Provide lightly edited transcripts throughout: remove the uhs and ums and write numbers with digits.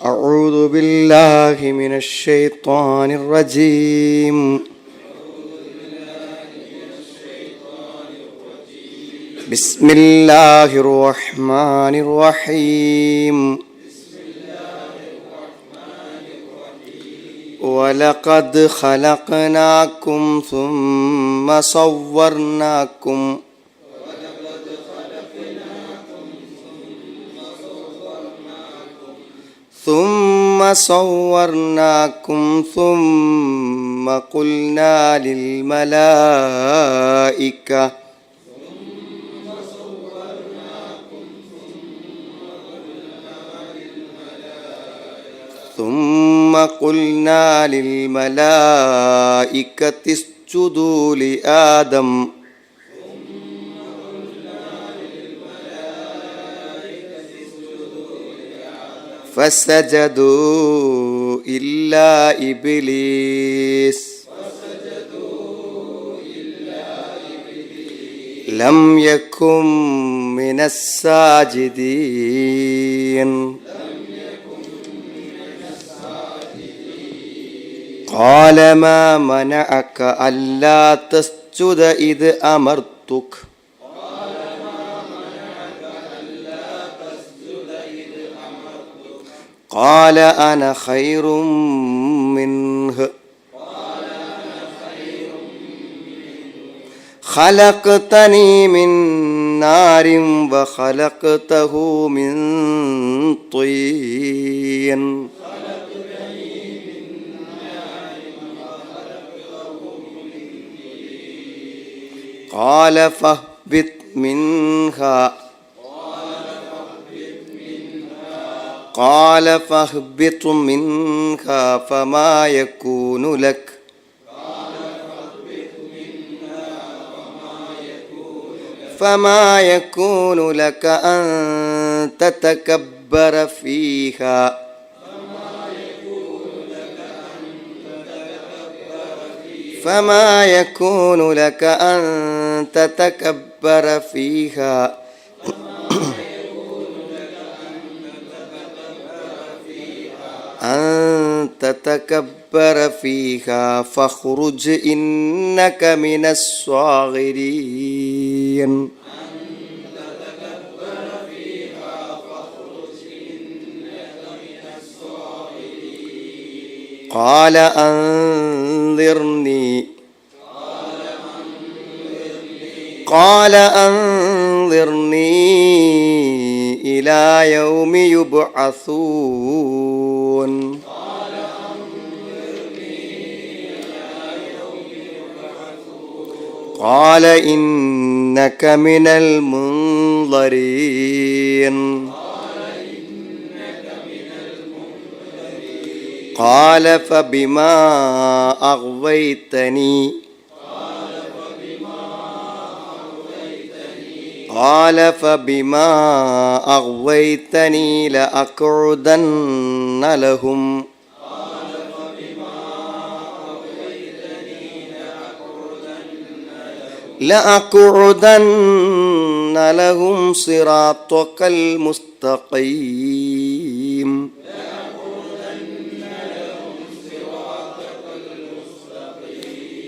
أعوذ بالله من الشيطان الرجيم. بسم الله الرحمن الرحيم. ولقد خلقناكم ثم صورناكم ثم قلنا للملائكة اسجدوا لآدم فسجدوا إلا إبليس لم يكن من الساجدين. قال ما منعك ألا تسجد إذ أمرتك قال أنا خير منه خلقتني من نار وخلقته من طين قال فاهبط منها فما يكون لك أن تتكبر فيها فاخرج إنك من الصاغرين. قال أنظرني إلى يوم يبعثون. قال إنك من المنظرين. قال فبما أغويتني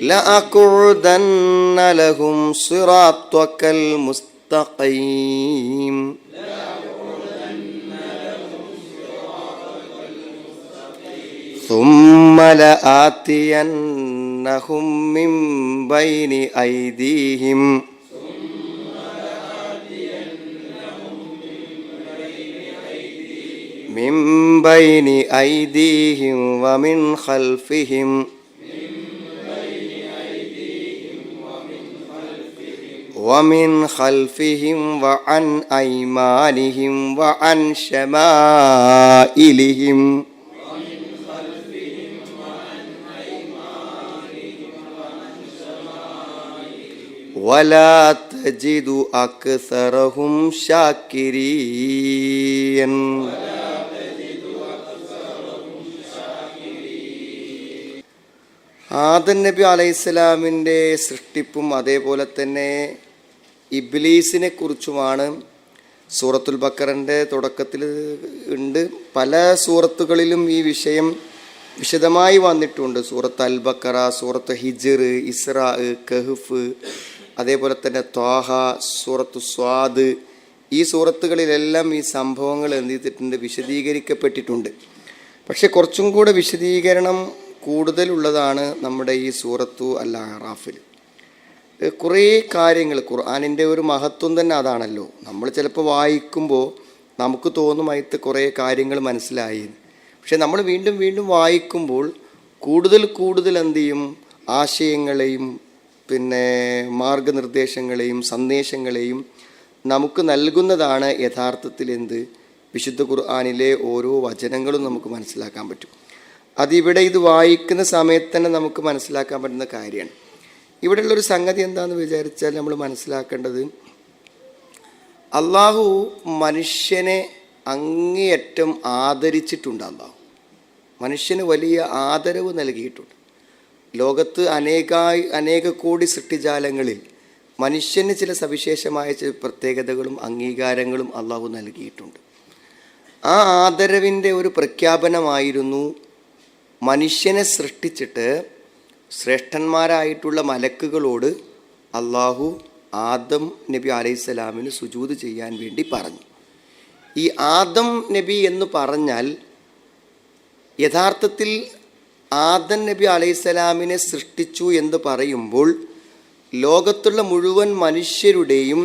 لأقعدن لهم صراطك المستقيم. ثم لآتينهم من بين أيديهم ومن خلفهم وعن أيمانهم وعن شمائلهم ولا تجد أكثرهم شاكرين. ആദം നബി അലൈഹിസ്സലാമിൻ്റെ സൃഷ്ടിപ്പും അതേപോലെ തന്നെ ഇബ്ലീസിനെ കുറിച്ചുമാണ് സൂറത്തുൽ ബഖറൻ്റെ തുടക്കത്തിൽ ഉണ്ട്. പല സൂറത്തുകളിലും ഈ വിഷയം വിശദമായി വന്നിട്ടുണ്ട്. സൂറത്ത് അൽ ബക്കറ, സൂറത്ത് ഹിജ്ർ, ഇസ്രാ, കഹ്ഫ്, അതേപോലെ തന്നെ ത്വാഹ, സൂറത്ത് സ്വാദ്, ഈ സൂറത്തുകളിലെല്ലാം ഈ സംഭവങ്ങൾ എന്ത് ചെയ്തിട്ടുണ്ട്, വിശദീകരിക്കപ്പെട്ടിട്ടുണ്ട്. പക്ഷെ കുറച്ചും കൂടെ വിശദീകരണം കൂടുതലുള്ളതാണ് നമ്മുടെ ഈ സൂറത്തു അൽ അറാഫിൽ. കുറേ കാര്യങ്ങൾ, ഖുർആനിൻ്റെ ഒരു മഹത്വം തന്നെ അതാണല്ലോ. നമ്മൾ ചിലപ്പോൾ വായിക്കുമ്പോൾ നമുക്ക് തോന്നും അതിൽ കുറേ കാര്യങ്ങൾ മനസ്സിലായി. പക്ഷെ നമ്മൾ വീണ്ടും വീണ്ടും വായിക്കുമ്പോൾ കൂടുതൽ എന്ത് ചെയ്യും, ആശയങ്ങളെയും പിന്നെ മാർഗനിർദ്ദേശങ്ങളെയും സന്ദേശങ്ങളെയും നമുക്ക് നൽകുന്നതാണ് യഥാർത്ഥത്തിൽ എന്ത്, വിശുദ്ധ ഖുർആനിലെ ഓരോ വചനങ്ങളും നമുക്ക് മനസ്സിലാക്കാൻ പറ്റും. അതിവിടെ ഇത് വായിക്കുന്ന സമയത്ത് തന്നെ നമുക്ക് മനസ്സിലാക്കാൻ പറ്റുന്ന കാര്യമാണ്. ഇവിടെയുള്ളൊരു സംഗതി എന്താണെന്ന് വിചാരിച്ചാൽ നമ്മൾ മനസ്സിലാക്കേണ്ടത്, അള്ളാഹു മനുഷ്യനെ അങ്ങേയറ്റം ആദരിച്ചിട്ടുണ്ട്. മനുഷ്യന് വലിയ ആദരവ് നൽകിയിട്ടുണ്ട്. ലോകത്ത് അനേക കോടി സൃഷ്ടിജാലങ്ങളിൽ മനുഷ്യന് ചില സവിശേഷമായ ചില പ്രത്യേകതകളും അംഗീകാരങ്ങളും അള്ളാഹു നൽകിയിട്ടുണ്ട്. ആ ആദരവിൻ്റെ ഒരു പ്രഖ്യാപനമായിരുന്നു മനുഷ്യനെ സൃഷ്ടിച്ചിട്ട് ശ്രേഷ്ഠന്മാരായിട്ടുള്ള മലക്കുകളോട് അള്ളാഹു ആദം നബി അലൈഹിസ്സലാമിന് സുജൂദ് ചെയ്യാൻ വേണ്ടി പറഞ്ഞു. ഈ ആദം നബി എന്ന് പറഞ്ഞാൽ യഥാർത്ഥത്തിൽ ആദം നബി അലൈഹിസ്സലാമിനെ സൃഷ്ടിച്ചു എന്ന് പറയുമ്പോൾ ലോകത്തുള്ള മുഴുവൻ മനുഷ്യരുടെയും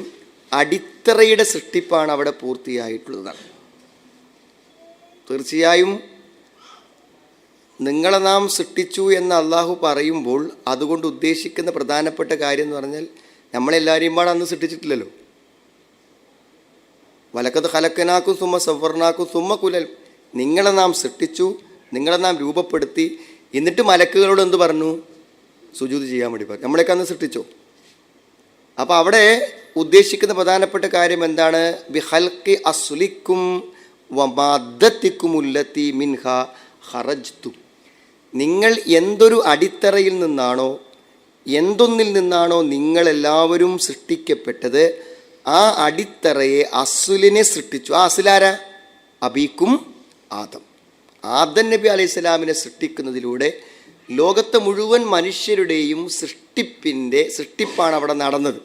അടിത്തറയുടെ സൃഷ്ടിപ്പാണ് അവിടെ പൂർത്തിയായിട്ടുള്ളതാണ്. തീർച്ചയായും നിങ്ങളെ നാം സൃഷ്ടിച്ചു എന്ന് അള്ളാഹു പറയുമ്പോൾ അതുകൊണ്ട് ഉദ്ദേശിക്കുന്ന പ്രധാനപ്പെട്ട കാര്യം എന്ന് പറഞ്ഞാൽ നമ്മളെല്ലാവരെയും പാടെ അന്ന് സൃഷ്ടിച്ചിട്ടില്ലല്ലോ. വലക്കത് ഖലക്കനാക്കും സുമ്മ സവ്വർനാക്കും സുമ്മ കുലൽ, നിങ്ങളെ നാം സൃഷ്ടിച്ചു, നിങ്ങളെ നാം രൂപപ്പെടുത്തി, എന്നിട്ട് മലക്കുകളോട് എന്ത് പറഞ്ഞു, സുജൂദ് ചെയ്യാൻ വേണ്ടി പറഞ്ഞു. നമ്മളെയൊക്കെ അന്ന് സൃഷ്ടിച്ചോ? അപ്പോൾ അവിടെ ഉദ്ദേശിക്കുന്ന പ്രധാനപ്പെട്ട കാര്യം എന്താണ്, ബിഹൽക്കി അസ്ലിക്കും വമാദ്ദത്തിക്കുമുല്ലത്തി മിൻഹ ഖറജ്തു, നിങ്ങൾ എന്തൊരു അടിത്തറയിൽ നിന്നാണോ എന്തൊന്നിൽ നിന്നാണോ നിങ്ങളെല്ലാവരും സൃഷ്ടിക്കപ്പെട്ടത്, ആ അടിത്തറയെ അസുലിനെ സൃഷ്ടിച്ചു. ആ അസുലാര അബീക്കും ആദം, ആദം നബി അലൈഹി സ്വലാമിനെ സൃഷ്ടിക്കുന്നതിലൂടെ ലോകത്തെ മുഴുവൻ മനുഷ്യരുടെയും സൃഷ്ടിപ്പാണ് അവിടെ നടന്നത്.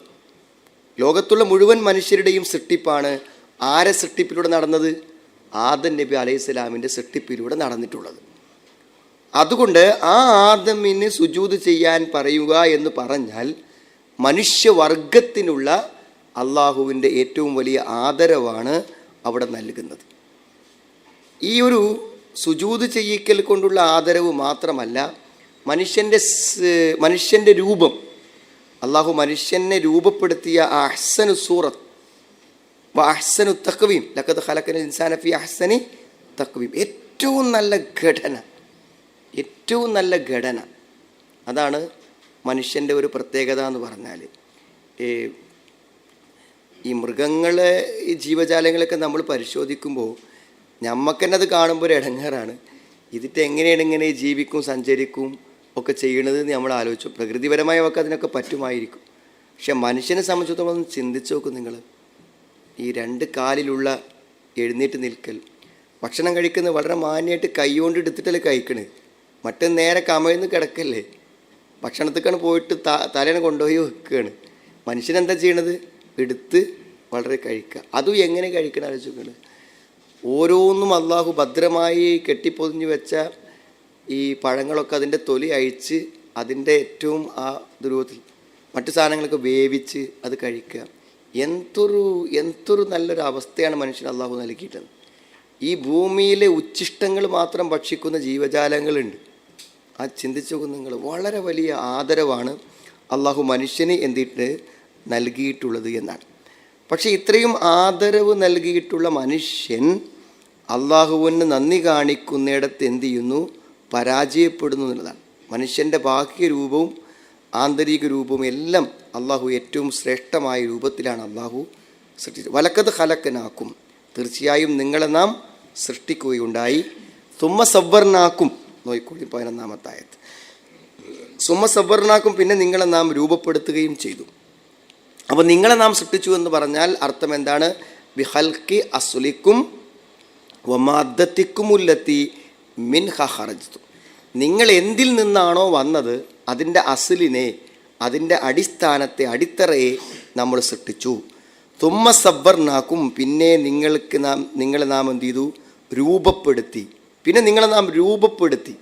ലോകത്തുള്ള മുഴുവൻ മനുഷ്യരുടെയും സൃഷ്ടിപ്പാണ് ആരെ സൃഷ്ടിപ്പിലൂടെ നടന്നത്, ആദം നബി അലൈഹി സ്വലാമിൻ്റെ സൃഷ്ടിപ്പിലൂടെ നടന്നിട്ടുള്ളത്. അതുകൊണ്ട് ആ ആദമിന് സുജൂദ് ചെയ്യാൻ പറയുക എന്ന് പറഞ്ഞാൽ മനുഷ്യവർഗത്തിനുള്ള അള്ളാഹുവിൻ്റെ ഏറ്റവും വലിയ ആദരവാണ് അവിടെ നൽകുന്നത്. ഈ ഒരു സുജൂദ് ചെയ്യിക്കൽ കൊണ്ടുള്ള ആദരവ് മാത്രമല്ല, മനുഷ്യൻ്റെ രൂപം, അള്ളാഹു മനുഷ്യനെ രൂപപ്പെടുത്തിയ അഹ്സനു സൂറത്ത് അഹ്സനു തഖ്വീം, ലഖദ് ഖലഖന ഇൻസാന ഫീ അഹ്സനി തഖ്വീം, ഏറ്റവും നല്ല ഘടന അതാണ് മനുഷ്യൻ്റെ ഒരു പ്രത്യേകത എന്ന് പറഞ്ഞാൽ. ഈ മൃഗങ്ങളെ, ഈ ജീവജാലങ്ങളൊക്കെ നമ്മൾ പരിശോധിക്കുമ്പോൾ നമുക്ക് തന്നെ അത് കാണുമ്പോൾ ഒരു ഇടങ്ങേറാണ്. ഇതിട്ട് എങ്ങനെയാണ് ഇങ്ങനെ ജീവിക്കും സഞ്ചരിക്കും ഒക്കെ ചെയ്യണത് എന്ന് നമ്മൾ ആലോചിച്ചു. പ്രകൃതിപരമായി ഒക്കെ അതിനൊക്കെ പറ്റുമായിരിക്കും. പക്ഷെ മനുഷ്യനെ സംബന്ധിച്ചിടത്തോളം ഒന്ന് ചിന്തിച്ച് നോക്കും നിങ്ങൾ. ഈ രണ്ട് കാലിലുള്ള എഴുന്നേറ്റ് നിൽക്കൽ, ഭക്ഷണം കഴിക്കുന്നത് വളരെ മാന്യമായിട്ട് കൈകൊണ്ട് എടുത്തിട്ടല്ലേ കഴിക്കണത്, മറ്റേ നേരെ കമഴ്ന്ന് കിടക്കല്ലേ, ഭക്ഷണത്തേക്കാണ് പോയിട്ട് തലേനെ കൊണ്ടുപോയി വെക്കുകയാണ്. മനുഷ്യനെന്താ ചെയ്യണത്, എടുത്ത് വളരെ കഴിക്കുക. അതും എങ്ങനെ കഴിക്കണം ആലോചിക്കുന്നത്. ഓരോന്നും അള്ളാഹു ഭദ്രമായി കെട്ടിപ്പൊതിഞ്ഞ് വെച്ച ഈ പഴങ്ങളൊക്കെ അതിൻ്റെ തൊലി അഴിച്ച് അതിൻ്റെ ഏറ്റവും ആ ദുരൂഹത്തിൽ മറ്റു സാധനങ്ങളൊക്കെ വേവിച്ച് അത് കഴിക്കുക. എന്തൊരു നല്ലൊരു അവസ്ഥയാണ് മനുഷ്യൻ അള്ളാഹു നൽകിയിട്ടത്. ഈ ഭൂമിയിലെ ഉച്ഛിഷ്ടങ്ങൾ മാത്രം ഭക്ഷിക്കുന്ന ജീവജാലങ്ങളുണ്ട്. ആ ചിന്തിച്ചു നോക്കുന്ന നിങ്ങൾ, വളരെ വലിയ ആദരവാണ് അള്ളാഹു മനുഷ്യന് എന്തിട്ട് നൽകിയിട്ടുള്ളത് എന്നാണ്. പക്ഷേ ഇത്രയും ആദരവ് നൽകിയിട്ടുള്ള മനുഷ്യൻ അള്ളാഹുവിന് നന്ദി കാണിക്കുന്നിടത്ത് എന്ത് ചെയ്യുന്നു, പരാജയപ്പെടുന്നു എന്നുള്ളതാണ്. മനുഷ്യൻ്റെ ബാഹ്യരൂപവും ആന്തരിക രൂപവും എല്ലാം അള്ളാഹു ഏറ്റവും ശ്രേഷ്ഠമായ രൂപത്തിലാണ് അള്ളാഹു സൃഷ്ടിച്ചത്. വലക്കത് ഖലഖനാക്കും, തീർച്ചയായും നിങ്ങളെ നാം സൃഷ്ടിക്കുകയുണ്ടായി. സുമ്മ സവ്വർനാക്കും, നോയിക്കോളി 11-ാമത്തെ ആയത്ത്. സുമ്മ സവ്വർനാക്കും, പിന്നെ നിങ്ങളെ നാം രൂപപ്പെടുത്തുകയും ചെയ്തു. അപ്പോൾ നിങ്ങളെ നാം സൃഷ്ടിച്ചു എന്ന് പറഞ്ഞാൽ അർത്ഥം എന്താണ്, ബിഹൽക്കി അസ്ലിക്കും വമാദ്ദത്തിക്കുമുല്ലത്തി മിൻഹ ഖറജ്തു, നിങ്ങൾ എന്തിൽ നിന്നാണോ വന്നത് അതിൻ്റെ അസ്ലിനെ, അതിൻ്റെ അടിസ്ഥാനത്തെ, അടിത്തറയെ നമ്മൾ സൃഷ്ടിച്ചു. തുമ്മ സബ്ബർനാക്കും, പിന്നെ നിങ്ങളെ നാം എന്ത് ചെയ്തു? രൂപപ്പെടുത്തി. പിന്നെ നിങ്ങളെ നാം രൂപപ്പെടുത്തി.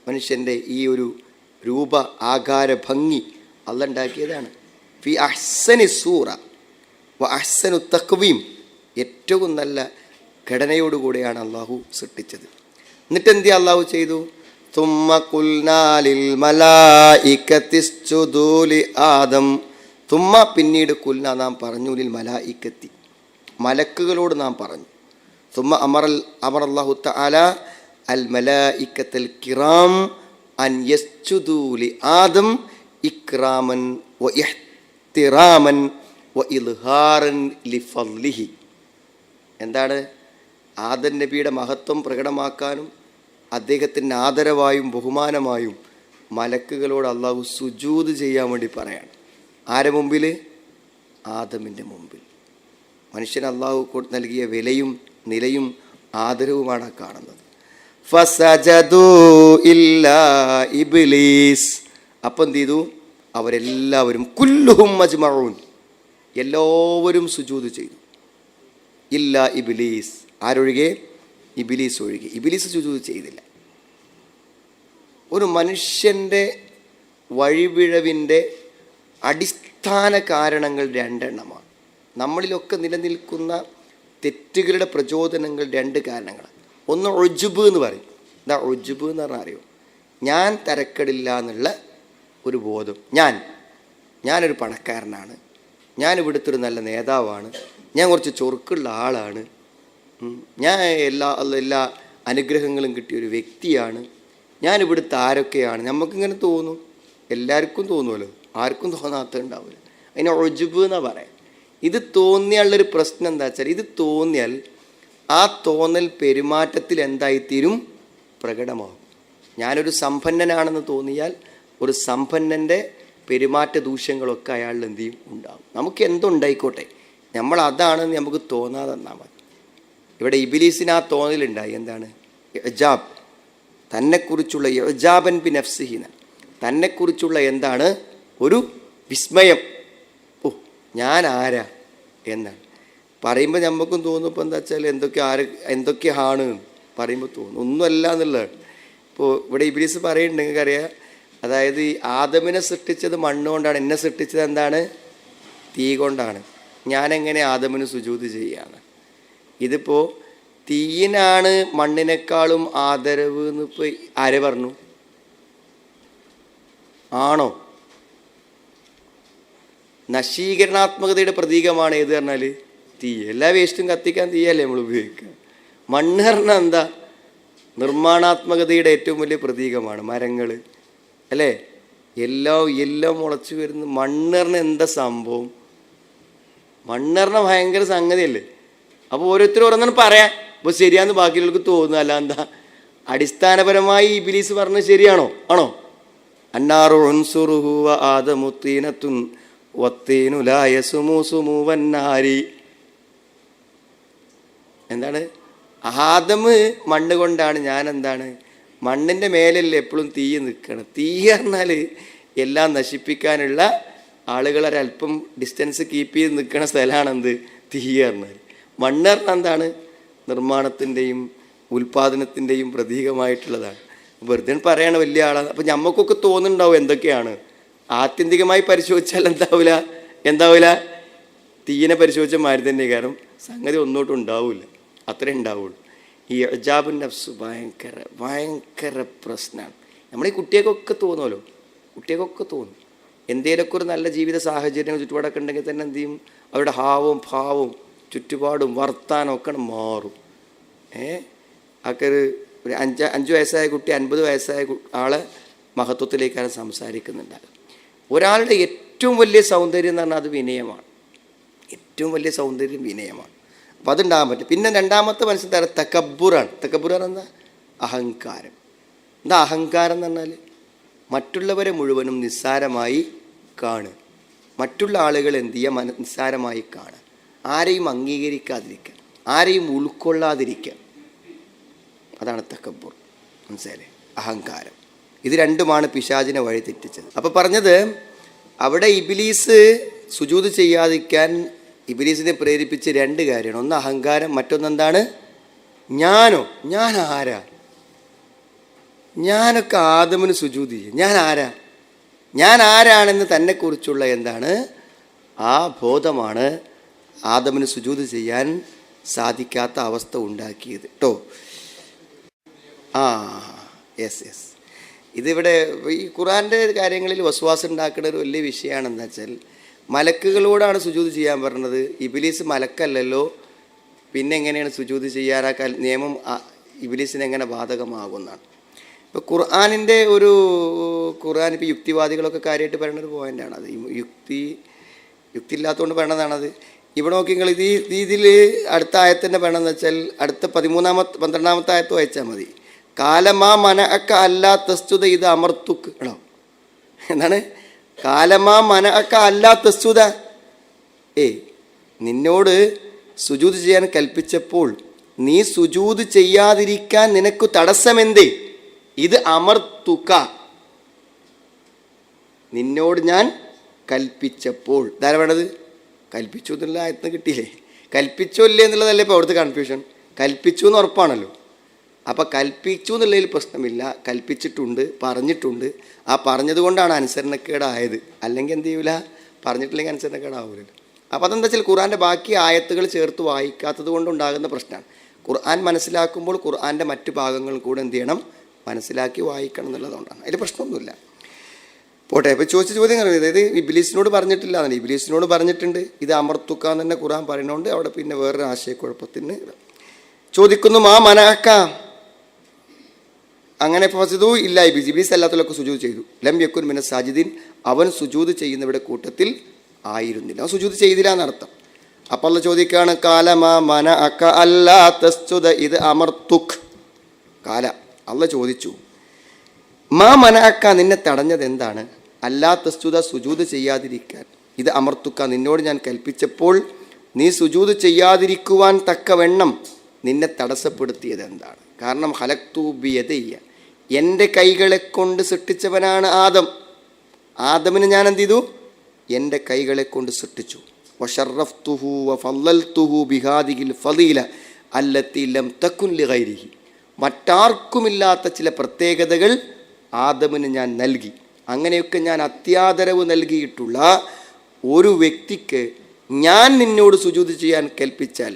മനുഷ്യൻ്റെ ഈ ഒരു രൂപ ആകാര ഭംഗി അള്ളാഹ് ഉണ്ടാക്കിയതാണ്. ഫി അഹ്സനി സൂറ വ അഹ്സനു തഖ്വീം, ഏറ്റവും നല്ല ഘടനയോടുകൂടിയാണ് അള്ളാഹു സൃഷ്ടിച്ചത്. എന്നിട്ട് എന്ത് അള്ളാഹു ചെയ്തു? തുമ്മ കുൽനാലിൽ മലായികത്തിസ്ജുദൂ ലി ആദം, തുമ്മ പിന്നീട് കുൽന നാം പറഞ്ഞു, ലിൽ മലായികത്തി മലക്കുകളോട് നാം പറഞ്ഞു. തുമ്മ അമറല്ലാഹു തആല അൽ മലായികത്തൽ കിറാം അൻ യസ്ജുദൂ ലി ആദം ഇക്റാമൻ വ ഇഹ്തിറാമൻ വ ഇൽഹാറൻ ലിഫദ്ലിഹി. എന്താണ്? ആദം നബിയുടെ മഹത്വം പ്രകടമാക്കാനും അദ്ദേഹത്തിൻ്റെ ആദരവായും ബഹുമാനമായും മലക്കുകളോട് അള്ളാഹു സുജൂദ് ചെയ്യാൻ വേണ്ടി പറയാണ്. ആരെ മുമ്പിൽ? ആദമിൻ്റെ മുമ്പിൽ. മനുഷ്യൻ അള്ളാഹു നൽകിയ വിലയും നിലയും ആദരവുമാണ് കാണുന്നത്. ഫസജദൂ ഇല്ലാ ഇബ്ലീസ്, അപ്പം എന്ത് ചെയ്തു? അവരെല്ലാവരും കുല്ലുഹും മജ്മഊൻ, എല്ലാവരും സുജൂദ് ചെയ്തു. ഇല്ലാ ഇബ്ലീസ്, ആരൊഴികെ? ഇബ്ലീസ് ഒഴികെ. ഇബ്ലീസ് സുജൂദ് ചെയ്തില്ല. ഒരു മനുഷ്യൻ്റെ വഴിപിഴവിൻ്റെ അടിസ്ഥാന കാരണങ്ങൾ രണ്ടെണ്ണമാണ്. നമ്മളിലൊക്കെ നിലനിൽക്കുന്ന തെറ്റുകളുടെ പ്രചോദനങ്ങൾ രണ്ട് കാരണങ്ങളാണ്. ഒന്ന് ഉജ്ബ് എന്ന് പറയും. എന്താ ഉജ്ബ് എന്ന് പറഞ്ഞാൽ അറിയോ? ഞാൻ തരക്കെടില്ല എന്നുള്ള ഒരു ബോധം. ഞാനൊരു പണക്കാരനാണ്, ഞാൻ ഇവിടുത്തെ ഒരു നല്ല നേതാവാണ്, ഞാൻ കുറച്ച് ചൊറുക്കുള്ള ആളാണ്, ഞാൻ എല്ലാ അനുഗ്രഹങ്ങളും കിട്ടിയൊരു വ്യക്തിയാണ്, ഞാൻ ഇവിടുത്തെ ആരൊക്കെയാണ്. നമുക്കിങ്ങനെ തോന്നും, എല്ലാവർക്കും തോന്നുമല്ലോ, ആർക്കും തോന്നാത്ത ഉണ്ടാവില്ല. അതിന് ഉജ്ബ് എന്നാണ് പറയാം. ഇത് തോന്നിയാലുള്ളൊരു പ്രശ്നം എന്താ വെച്ചാൽ, ഇത് തോന്നിയാൽ ആ തോന്നൽ പെരുമാറ്റത്തിൽ എന്തായിത്തീരും? പ്രകടമാകും. ഞാനൊരു സമ്പന്നനാണെന്ന് തോന്നിയാൽ ഒരു സമ്പന്നൻ്റെ പെരുമാറ്റ ദൂഷ്യങ്ങളൊക്കെ അയാളിൽ എന്ത് ചെയ്യും? ഉണ്ടാകും. നമുക്ക് എന്തുണ്ടായിക്കോട്ടെ, നമ്മൾ അതാണെന്ന് നമുക്ക് തോന്നാതെ തന്നാൽ മതി. ഇവിടെ ഇബ്ലീസിന് ആ തോന്നലുണ്ടായി. എന്താണ്? ഇഅ്ജാബ്, തന്നെക്കുറിച്ചുള്ള ഇഅ്ജാബൻ ബി നഫ്സിഹി, തന്നെക്കുറിച്ചുള്ള എന്താണ്? ഒരു വിസ്മയം. ഓ, ഞാൻ ആരാ എന്നാണ് പറയുമ്പോൾ നമുക്കും തോന്നും. ഇപ്പോൾ എന്താ വെച്ചാൽ എന്തൊക്കെയാണ് പറയുമ്പോൾ തോന്നും ഒന്നുമല്ല എന്നുള്ളതാണ്. ഇപ്പോൾ ഇവിടെ ഇബ്ലീസ് പറയുന്നുണ്ട്, നിങ്ങൾക്കറിയാം. അതായത് ഈ ആദമിനെ സൃഷ്ടിച്ചത് മണ്ണ് കൊണ്ടാണ്, എന്നെ സൃഷ്ടിച്ചത് എന്താണ്? തീ കൊണ്ടാണ്. ഞാനെങ്ങനെ ആദമിന് സുജൂദ് ചെയ്യാന്ന്? ഇതിപ്പോൾ തീയിനാണ് മണ്ണിനേക്കാളും ആദരവ് എന്ന് ഇപ്പോൾ ആരെ പറഞ്ഞു? ആണോ? നശീകരണാത്മകതയുടെ പ്രതീകമാണ് ഏത് പറഞ്ഞാൽ തീ. എല്ലാ വേസ്റ്റും കത്തിക്കാൻ തീയല്ലേ നമ്മൾ ഉപയോഗിക്കുക. മണ്ണ് പറഞ്ഞാൽ എന്താ? നിർമ്മാണാത്മകതയുടെ ഏറ്റവും വലിയ പ്രതീകമാണ്. മരങ്ങൾ അല്ലേ, എല്ലാം മുളച്ചു വരുന്നു. മണ്ണ് പറഞ്ഞാൽ എന്താ സംഭവം? മണ്ണ് പറഞ്ഞാൽ ഭയങ്കര സംഗതിയല്ലേ. അപ്പോൾ ഓരോരുത്തരും ഓരോന്നും പറയാം. ഇപ്പോൾ ശരിയാന്ന് ബാക്കിയുള്ളവർക്ക് തോന്നുക. അല്ല എന്താ? അടിസ്ഥാനപരമായി ഇബ്ലീസ് പറഞ്ഞത് ശരിയാണോ? ആണോ? അന്നാറു ഉൻസുറുഹു വ ആദമുത്തീനത്തുൻ വത്തീനു ലാ യസുമു സുമു വന്നാരി. എന്താണ്? ആദം മണ്ണ് കൊണ്ടാണ്, ഞാൻ എന്താണ്? മണ്ണിൻ്റെ മേലല്ലേ എപ്പോഴും തീ നിൽക്കണം. തീ പറഞ്ഞാൽ എല്ലാം നശിപ്പിക്കാനുള്ള ആളുകളൊരല്പം ഡിസ്റ്റൻസ് കീപ്പ് ചെയ്ത് നിൽക്കുന്ന സ്ഥലമാണെന്ത്? തീ പറഞ്ഞാൽ. മണ്ണ് പറഞ്ഞാൽ എന്താണ്? നിർമ്മാണത്തിൻ്റെയും ഉൽപ്പാദനത്തിൻ്റെയും പ്രതീകമായിട്ടുള്ളതാണ്. വെറുതെ പറയണ വലിയ ആളാണ്. അപ്പം നമുക്കൊക്കെ തോന്നുന്നുണ്ടാവും എന്തൊക്കെയാണ്. ആത്യന്തികമായി പരിശോധിച്ചാൽ എന്താവില്ല തീയിനെ പരിശോധിച്ച മാതിരി തന്നെ. കാരണം സംഗതി ഒന്നോട്ടും ഉണ്ടാവില്ല, അത്രേ ഉണ്ടാവുള്ളൂ. ഈ ഇഅ്ജാബുൻ നഫ്സ് ഭയങ്കര പ്രശ്നമാണ്. നമ്മളീ കുട്ടികൾക്കൊക്കെ തോന്നുമല്ലോ, കുട്ടികൾക്കൊക്കെ തോന്നും. എന്തേലൊക്കെ ഒരു നല്ല ജീവിത സാഹചര്യങ്ങൾ ചുറ്റുപാടൊക്കെ ഉണ്ടെങ്കിൽ തന്നെ എന്ത് ചെയ്യും? അവരുടെ ഹാവവും ഭാവവും ചുറ്റുപാടും വർത്താനം ഒക്കെ മാറും. ഒക്കെ ഒരു 5 വയസ്സായ കുട്ടി 50 വയസ്സായ ആളെ മഹത്വത്തിലേക്കാണ് സംസാരിക്കുന്നുണ്ടാകുക. ഒരാളുടെ ഏറ്റവും വലിയ സൗന്ദര്യം എന്ന് പറഞ്ഞാൽ അത് വിനയമാണ്. ഏറ്റവും വലിയ സൗന്ദര്യം വിനയമാണ്. അപ്പോൾ അതുണ്ടാകാൻ പറ്റും. പിന്നെ രണ്ടാമത്തെ മനസ്സിൽ തക്കബ്ബുറാണ്. തക്കബ്ബുറാണ് എന്താ? അഹങ്കാരം. എന്താ അഹങ്കാരം എന്ന് പറഞ്ഞാൽ? മറ്റുള്ളവരെ മുഴുവനും നിസ്സാരമായി കാണുക, മറ്റുള്ള ആളുകൾ എന്ത് ചെയ്യുക? നിസ്സാരമായി കാണുക, ആരെയും അംഗീകരിക്കാതിരിക്കുക, ആരെയും ഉൾക്കൊള്ളാതിരിക്കുക. അതാണ് തക്കബ്ബുർ. മനസ്സിലായില്ലേ? അഹങ്കാരം. ഇത് രണ്ടുമാണ് പിശാചിനെ വഴി തെറ്റിച്ചത്. അപ്പോൾ പറഞ്ഞത് അവിടെ ഇബ്ലീസ് സുജൂദ് ചെയ്യാതിരിക്കാൻ ഇബ്ലീസിനെ പ്രേരിപ്പിച്ച് രണ്ട് കാര്യമാണ്. ഒന്ന് അഹങ്കാരം, മറ്റൊന്നെന്താണ്? ഞാൻ ആരാ? ഞാനൊക്കെ ആദമിന് സുജൂദ് ചെയ്യും. ഞാൻ ആരാണെന്ന് തന്നെക്കുറിച്ചുള്ള എന്താണ് ആ ബോധമാണ് ആദമിന് സുജൂദ് ചെയ്യാൻ സാധിക്കാത്ത അവസ്ഥ ഉണ്ടാക്കിയത് കേട്ടോ. യെസ് ഇതിവിടെ ഈ ഖുർആൻ്റെ കാര്യങ്ങളിൽ വസ്വാസം ഉണ്ടാക്കുന്ന ഒരു വലിയ വിഷയമാണെന്ന് വെച്ചാൽ, മലക്കുകളോടാണ് സുജൂദ് ചെയ്യാൻ പറഞ്ഞത്. ഇബ്ലീസ് മലക്കല്ലല്ലോ, പിന്നെ എങ്ങനെയാണ് സുജൂദ് ചെയ്യാനാ നിയമം ഇബ്ലീസിന് എങ്ങനെ ബാധകമാകുന്നതാണ്. ഇപ്പോൾ ഖുർആനിൻ്റെ ഖുർആൻ ഇപ്പോൾ യുക്തിവാദികളൊക്കെ കാര്യമായിട്ട് പറയുന്നൊരു പോയിൻ്റാണ് അത്. യുക്തി ഇല്ലാത്തതുകൊണ്ട് പറയണതാണത്. ഇവിടെ നോക്കി നിങ്ങൾ ഇതിൽ അടുത്ത ആയത്തിൻ്റെ പറയണമെന്ന് വെച്ചാൽ അടുത്ത 12ാമത്തെ ആയത്ത് വായിച്ചാൽ മതി. കാലമാ മനഅക്ക അല്ലാ തസ്ജുദ ഇത് അമർത്തുക്ക് ആണോ? എന്താണ്? കാലമാ മനഅക്ക അല്ലാ തസ്ജുദ, നിന്നോട് സുജൂദ് ചെയ്യാൻ കൽപ്പിച്ചപ്പോൾ നീ സുജൂദ് ചെയ്യാതിരിക്കാൻ നിനക്ക് തടസ്സമെന്തേ? ഇത് അമർത്തുക, നിന്നോട് ഞാൻ കൽപ്പിച്ചപ്പോൾ. ഇതാരാ വേണ്ടത്? കൽപ്പിച്ചു എന്നുള്ള ആയത്തിന് കിട്ടിയില്ലേ? കൽപ്പിച്ചോ ഇല്ലേ എന്നുള്ളതല്ലേ ഇപ്പോൾ അവിടുത്തെ കൺഫ്യൂഷൻ. കൽപ്പിച്ചു എന്ന് ഉറപ്പാണല്ലോ. അപ്പം കൽപ്പിച്ചു എന്നുള്ളതിൽ പ്രശ്നമില്ല. കൽപ്പിച്ചിട്ടുണ്ട്, പറഞ്ഞിട്ടുണ്ട്. ആ പറഞ്ഞത് കൊണ്ടാണ് അനുസരണക്കേടായത്. അല്ലെങ്കിൽ എന്ത് ചെയ്യൂല? പറഞ്ഞിട്ടില്ലെങ്കിൽ അനുസരണക്കേടാവൂലല്ലോ. അപ്പോൾ അതെന്താ വെച്ചാൽ ഖുർആൻ്റെ ബാക്കി ആയത്തുകൾ ചേർത്ത് വായിക്കാത്തത് കൊണ്ടുണ്ടാകുന്ന പ്രശ്നമാണ്. ഖുർആൻ മനസ്സിലാക്കുമ്പോൾ ഖുർആൻ്റെ മറ്റു ഭാഗങ്ങൾ കൂടെ എന്ത് ചെയ്യണം? മനസ്സിലാക്കി വായിക്കണം എന്നുള്ളതുകൊണ്ടാണ്. അതിൽ പ്രശ്നമൊന്നുമില്ല. പോട്ടെ. ഇപ്പോൾ ചോദിച്ച ചോദ്യം അറിയാം. അതായത് ഇബ്ലീസിനോട് പറഞ്ഞിട്ടില്ല എന്നല്ല, ഇബ്ലീസിനോട് പറഞ്ഞിട്ടുണ്ട്. ഇത് അമർത്തുക്കാന്ന് തന്നെ ഖുർആൻ പറയുന്നതുകൊണ്ട് അവിടെ പിന്നെ വേറൊരു ആശയക്കുഴപ്പത്തിന് ചോദിക്കുന്നു. മാ മനഅക്ക, അങ്ങനെ ഫസിദു ഇല്ല ഇബ്ലീസ് അല്ലാത്തവരൊക്കെ സുജൂദ് ചെയ്തു. ലം യക്കുൻ മിന സാജിദീൻ, അവൻ സുജൂദ് ചെയ്യുന്നവരുടെ കൂട്ടത്തിൽ ആയിരുന്നില്ല. അവൻ സുജൂദ് ചെയ്തില്ല എന്നർത്ഥം. അപ്പോൾ അല്ലാഹ് ചോദിക്കുകയാണ്, കാലമാ മനഅക്ക അല്ലാ തസ്ജുദ ഇത് അമർത്തുക്. കാല അല്ലാഹ് ചോദിച്ചു, മാ മനഅക്ക, നിന്നെ തടഞ്ഞത് എന്താണ്? അല്ലാ തസ്ജുദ, സുജൂദ് ചെയ്യാതിരിക്കാൻ. ഇത് അമർത്തുക്ക, നിന്നോട് ഞാൻ കൽപ്പിച്ചപ്പോൾ നീ സുജൂദ് ചെയ്യാതിരിക്കുവാൻ തക്കവണ്ണം നിന്നെ തടസ്സപ്പെടുത്തിയത് എന്താണ്? കാരണം ഖലഖ്തു ബിയദയ്യ, എൻ്റെ കൈകളെ കൊണ്ട് സൃഷ്ടിച്ചവനാണ് ആദം. ആദമിനെ ഞാൻ എന്ത് ചെയ്തു? എൻ്റെ കൈകളെ കൊണ്ട് സൃഷ്ടിച്ചു. വശറഫ്തുഹു വഫളൽതുഹു ബിഹാദിഹിൽ ഫളീല അല്ലത്തി ലം തകുൻ ലിഗൈരിഹി, മറ്റാർക്കുമില്ലാത്ത ചില പ്രത്യേകതകൾ ആദമിന് ഞാൻ നൽകി. അങ്ങനെയൊക്കെ ഞാൻ അത്യാദരവ് നൽകിയിട്ടുള്ള ഒരു വ്യക്തിക്ക് ഞാൻ നിന്നോട് സുജൂദ് ചെയ്യാൻ കൽപ്പിച്ചാൽ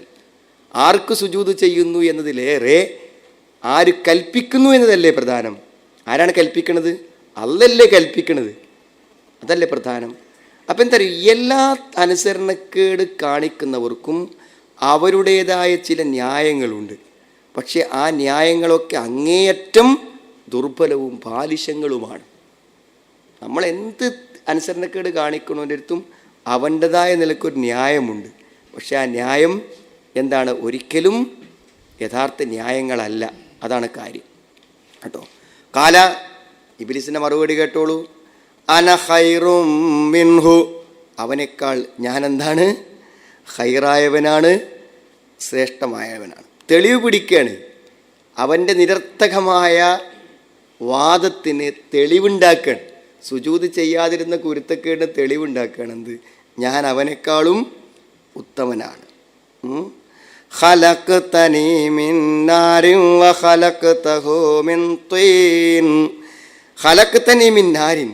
ആർക്ക് സുജൂദ് ചെയ്യുന്നു എന്നതിലേറെ ആര് കൽപ്പിക്കുന്നു എന്നതല്ലേ പ്രധാനം. ആരാണ് കൽപ്പിക്കണത്? അല്ലല്ലേ കൽപ്പിക്കണത്, അതല്ലേ പ്രധാനം. അപ്പം എന്താ പറയുക, എല്ലാ അനുസരണക്കേട് കാണിക്കുന്നവർക്കും അവരുടേതായ ചില ന്യായങ്ങളുണ്ട്. പക്ഷെ ആ ന്യായങ്ങളൊക്കെ അങ്ങേയറ്റം ദുർബലവും ബാലിശങ്ങളുമാണ്. നമ്മൾ എന്ത് അനുസരണക്കേട് കാണിക്കുന്നതിൻ്റെ അടുത്തും അവൻ്റെതായ നിലക്കൊരു ന്യായമുണ്ട്. പക്ഷെ ആ ന്യായം എന്താണ്? ഒരിക്കലും യഥാർത്ഥ ന്യായങ്ങളല്ല. അതാണ് കാര്യം കേട്ടോ. കാല, ഇബ്ലീസിൻ്റെ മറുപടി കേട്ടോളൂ. അന ഖൈറും മിൻഹു, അവനേക്കാൾ ഞാൻ എന്താണ്? ഖൈറായവനാണ്, ശ്രേഷ്ഠമായവനാണ്. തെളിവ് പിടിക്കുകയാണ്. അവൻ്റെ നിരർത്ഥകമായ വാദത്തിന് തെളിവുണ്ടാക്കുകയാണ്. സുജൂദ് ചെയ്യാതിരുന്ന കുരുത്തക്കേടിന് തെളിവുണ്ടാക്കുകയാണ്. എന്ത്? ഞാൻ അവനേക്കാളും ഉത്തമനാണ്. ഖലഖ്തനീ മിൻ നാരിൻ വഖലഖ്തഹു മിൻ തീൻ. ഖലഖ്തനീ മിൻ നാരിൻ,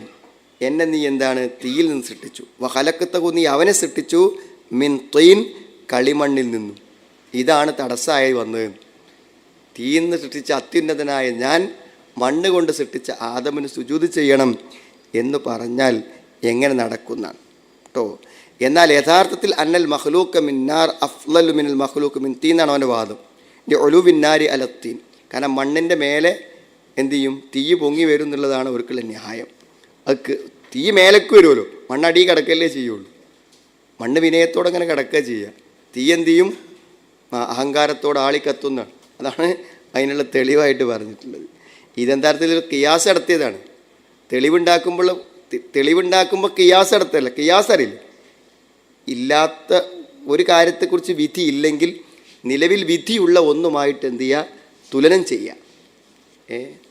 എന്നെ നീ എന്താണ്? തീയിൽ നിന്ന് സൃഷ്ടിച്ചു. വഖലഖ്തഹു, നീ അവനെ സൃഷ്ടിച്ചു. മിൻ തീൻ, കളിമണ്ണിൽ നിന്നും. ഇതാണ് തടസ്സമായി വന്നത്. തീയിൽ നിന്ന് സൃഷ്ടിച്ച അത്യുന്നതനായ ഞാൻ മണ്ണ് കൊണ്ട് സൃഷ്ടിച്ച ആദമിന് സുജൂദ് ചെയ്യണം എന്ന് പറഞ്ഞാൽ എങ്ങനെ നടക്കുന്നതാണ് കേട്ടോ. എന്നാൽ യഥാർത്ഥത്തിൽ അന്നൽ മഖ്ലൂഖ മിന്നാർ അഫ്ളലു മിനൽ മഖ്ലൂഖ മിൻ തീൻ എന്നാണ് അവൻ്റെ വാദം. ഒലുവിന്നാരി അലത്തീൻ, കാരണം മണ്ണിൻ്റെ മേലെ എന്തു ചെയ്യും? തീ പൊങ്ങി വരും എന്നുള്ളതാണ് അവർക്കുള്ള ന്യായം. അത് തീ മേലേക്ക് വരുമല്ലോ, മണ്ണടി കിടക്കല്ലേ ചെയ്യുള്ളൂ. മണ്ണ് വിനയത്തോടെ അങ്ങനെ കിടക്കുക ചെയ്യുക. തീ എന്തു ചെയ്യും? അഹങ്കാരത്തോടെ ആളിക്കത്തുന്നതാണ്. അതാണ് അതിനുള്ള തെളിവായിട്ട് പറഞ്ഞിട്ടുള്ളത്. ഇതെന്താർത്ഥത്തിൽ കിയാസ് നടത്തിയതാണ്. തെളിവുണ്ടാക്കുമ്പോൾ കിയാസ് നടത്തല്ല. കിയാസ് അറിയില്ല. ഇല്ലാത്ത ഒരു കാര്യത്തെക്കുറിച്ച് വിധി ഇല്ലെങ്കിൽ നിലവിൽ വിധിയുള്ള ഒന്നുമായിട്ട് എന്ത് ചെയ്യുക? തുലനം ചെയ്യുക.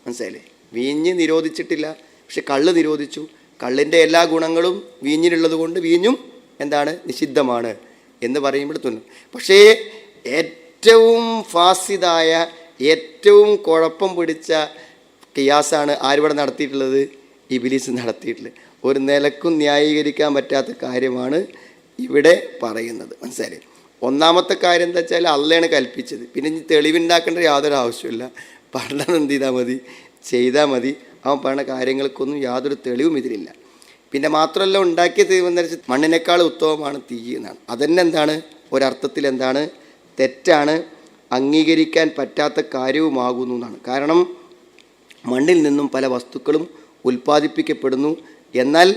മനസ്സിലായില്ലേ? വീഞ്ഞ് നിരോധിച്ചിട്ടില്ല, പക്ഷെ കള്ള് നിരോധിച്ചു. കള്ളിൻ്റെ എല്ലാ ഗുണങ്ങളും വീഞ്ഞിനുള്ളത് കൊണ്ട് വീഞ്ഞും എന്താണ്? നിഷിദ്ധമാണ് എന്ന് പറയുമ്പോൾ തുലനം. പക്ഷേ ഏറ്റവും ഫാസിദായ, ഏറ്റവും കുഴപ്പം പിടിച്ച ഖിയാസാണ് ആരിവിടെ നടത്തിയിട്ടുള്ളത്? ഇബ്ലീസ് നടത്തിയിട്ടുള്ളത്. ഒരു നിലക്കും ന്യായീകരിക്കാൻ പറ്റാത്ത കാര്യമാണ് ഇവിടെ പറയുന്നത്. മനസ്സിലായി? ഒന്നാമത്തെ കാര്യം എന്താ വെച്ചാൽ അള്ളയാണ് കൽപ്പിച്ചത്. പിന്നെ ഇനി തെളിവുണ്ടാക്കേണ്ട യാതൊരു ആവശ്യമില്ല. പറഞ്ഞത് എന്ത് ചെയ്താൽ മതി? ചെയ്താൽ മതി. അവൻ പറഞ്ഞ കാര്യങ്ങൾക്കൊന്നും യാതൊരു തെളിവും ഇതിലില്ല. പിന്നെ മാത്രമല്ല, ഉണ്ടാക്കിയ തീവെന്ന് വെച്ചാൽ മണ്ണിനേക്കാൾ ഉത്തമമാണ് തീ എന്നാണ്. അതന്നെ എന്താണ്? ഒരർത്ഥത്തിൽ എന്താണ്? തെറ്റാണ്, അംഗീകരിക്കാൻ പറ്റാത്ത കാര്യവുമാകുന്നു എന്നാണ്. കാരണം മണ്ണിൽ നിന്നും പല വസ്തുക്കളും ഉൽപ്പാദിപ്പിക്കപ്പെടുന്നു. എന്നാൽ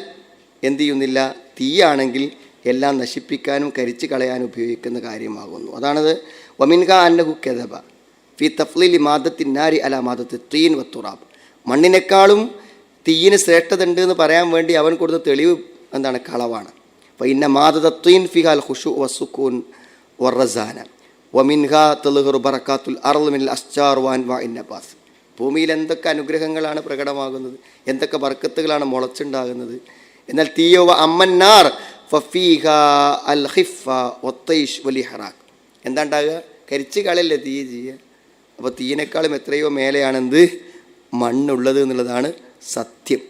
എന്തു ചെയ്യുന്നില്ല? തീയാണെങ്കിൽ എല്ലാം നശിപ്പിക്കാനും കരിച്ചു കളയാനും ഉപയോഗിക്കുന്ന കാര്യമാകുന്നു. അതാണത്. വമിൻക അന്നഹു കദബ ഫി തഫ്ലീലി മാദത്തിൻ നാരി അല മാദത്തി തീൻ വത്തുറാബ്. മണ്ണിനേക്കാളും തീയിന് ശ്രേഷ്ഠത ഉണ്ട് എന്ന് പറയാൻ വേണ്ടി അവൻ കൊടുത്ത തെളിവ് എന്താണ്? കളവാണ്. അപ്പോൾ ഇന്ന മാദത തീൻ ഫിഹാൽ ഖുശു വസുക്കൂൻ വറസാന വമിൻഹ തൽഹറു ബറക്കാത്തുൽ അർള് മിനൽ അസ്ജാർ വഅൻവാ ഇന്നബാസ്. ഭൂമിയിൽ എന്തൊക്കെ അനുഗ്രഹങ്ങളാണ് പ്രകടമാകുന്നത്, എന്തൊക്കെ ബർക്കത്തുകളാണ് മുളച്ചുണ്ടാകുന്നത്. എന്നാൽ തീയോ അമ്മന്നാർ ഫഫീഹ അൽ ഖിഫ വത്തൈഷ് വലിഹറാഖ്. എന്താ ഉണ്ടാകുക? കരിച്ചു കളയല്ലേ തീ ചെയ്യുക. അപ്പോൾ തീയിനേക്കാളും എത്രയോ മേലെയാണെന്ത്? മണ്ണുള്ളത് എന്നുള്ളതാണ് സത്യം.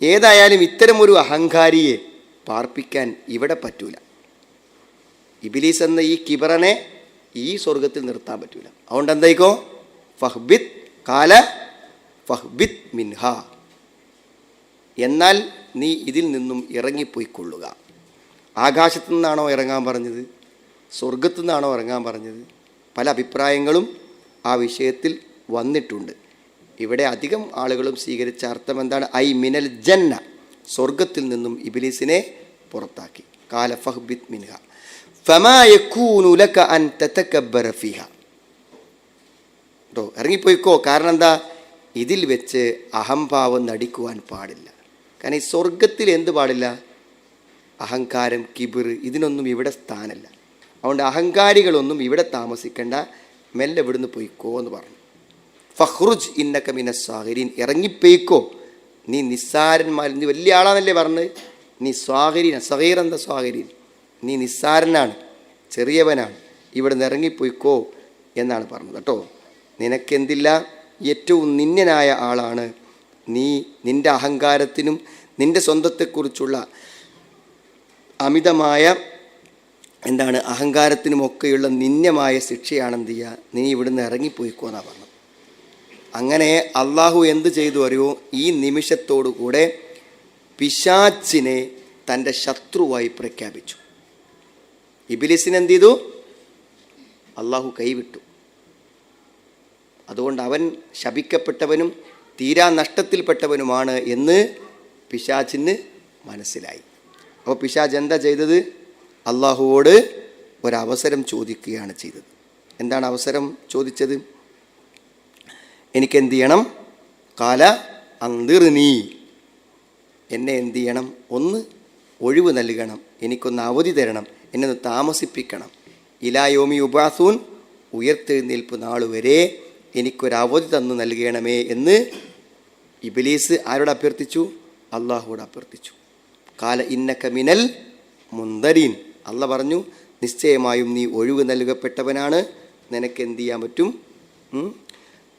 ഏതായാലും ഇത്തരമൊരു അഹങ്കാരിയെ പാർപ്പിക്കാൻ ഇവിടെ പറ്റൂല. ഇബ്ലീസ് എന്ന ഈ കിബറനെ ഈ സ്വർഗത്തിൽ നിർത്താൻ പറ്റൂല. അതുകൊണ്ട് എന്തായിക്കോ? ഫഹ്ബിത് കാല ഫഹ്ബിത് മിൻഹ, എന്നാൽ നീ ഇതിൽ നിന്നും ഇറങ്ങിപ്പോയിക്കൊള്ളുക. ആകാശത്തു നിന്നാണോ ഇറങ്ങാൻ പറഞ്ഞത്? സ്വർഗത്തു നിന്നാണോ ഇറങ്ങാൻ പറഞ്ഞത്? പല അഭിപ്രായങ്ങളും ആ വിഷയത്തിൽ വന്നിട്ടുണ്ട്. ഇവിടെ അധികം ആളുകളും സ്വീകരിച്ച അർത്ഥം എന്താണ്? ഐ മിനൽ ജന്ന, സ്വർഗത്തിൽ നിന്നും ഇബ്ലീസിനെ പുറത്താക്കി. കാല ഫഹ്ബിത് മിൻഹ ഫമാ യകൂനു ലക അൻ തതകബ്ബറ ഫീഹ. ഇറങ്ങിപ്പോയിക്കോ. കാരണം എന്താ? ഇതിൽ വെച്ച് അഹംഭാവം നടിക്കുവാൻ പാടില്ല. കാരണം ഈ സ്വർഗത്തിൽ എന്ത് പാടില്ല? അഹങ്കാരം, കിബിർ, ഇതിനൊന്നും ഇവിടെ സ്ഥാനമില്ല. അതുകൊണ്ട് അഹങ്കാരികളൊന്നും ഇവിടെ താമസിക്കേണ്ട, മെല്ലെ ഇവിടുന്ന് പോയിക്കോ എന്ന് പറഞ്ഞു. ഫഖ്റുജ് ഇന്നക മിനസ് സാഗിരീൻ, ഇറങ്ങിപ്പോയിക്കോ, നീ നിസ്സാരന്മാർ. നീ വലിയ ആളാണല്ലേ പറഞ്ഞത്? നീ സ്വാഗിരീൻ. സഗീർ എന്താ? സ്വാഗിരീൻ. നീ നിസ്സാരനാണ്, ചെറിയവനാണ്, ഇവിടെ നിന്ന് ഇറങ്ങിപ്പോയിക്കോ എന്നാണ് പറഞ്ഞത് കേട്ടോ. നിനക്കെന്തില്ല? ഏറ്റവും നിന്യനായ ആളാണ് നീ. നിൻ്റെ അഹങ്കാരത്തിനും നിൻ്റെ സ്വന്തത്തെക്കുറിച്ചുള്ള അമിതമായ എന്താണ് അഹങ്കാരത്തിനുമൊക്കെയുള്ള നിന്യമായ ശിക്ഷയാണ് എന്ത് ചെയ്യുക? നീ ഇവിടുന്ന് ഇറങ്ങിപ്പോയിക്കോ എന്നാണ് പറഞ്ഞത്. അങ്ങനെ അള്ളാഹു എന്ത് ചെയ്തു അറിയോ? ഈ നിമിഷത്തോടു കൂടെ പിശാച്ചിനെ തൻ്റെ ശത്രുവായി പ്രഖ്യാപിച്ചു. ഇബ്ലീസിനെ എന്ത് ചെയ്തു? അള്ളാഹു കൈവിട്ടു. അതുകൊണ്ട് അവൻ ശപിക്കപ്പെട്ടവനും തീരാ നഷ്ടത്തിൽപ്പെട്ടവനുമാണ് എന്ന് പിശാചിന് മനസ്സിലായി. അപ്പോൾ പിശാച് എന്താ ചെയ്തത്? അള്ളാഹുവോട് ഒരവസരം ചോദിക്കുകയാണ് ചെയ്തത്. എന്താണ് അവസരം ചോദിച്ചത്? എനിക്കെന്ത് ചെയ്യണം? കാല അന്തിർനീ, എന്നെ എന്ത് ചെയ്യണം? ഒന്ന് ഒഴിവ് നൽകണം, എനിക്കൊന്ന് അവധി തരണം, എന്നെ ഒന്ന് താമസിപ്പിക്കണം. ഇലായോമി ഉബാസൂൻ, ഉയർത്തെഴുന്നേൽപ്പ് നാളുവരെ എനിക്കൊരവധി തന്നു നൽകണമേ എന്ന് ഇബ്ലീസ് ആരോട് അഭ്യർത്ഥിച്ചു? അള്ളാഹുവോട് അഭ്യർത്ഥിച്ചു. കാല ഇന്നക മിനൽ മുൻദരീൻ, അള്ളാഹ് പറഞ്ഞു നിശ്ചയമായും നീ ഒഴിവ് നൽകപ്പെട്ടവനാണ്, നിനക്ക് എന്ത് ചെയ്യാൻ പറ്റും?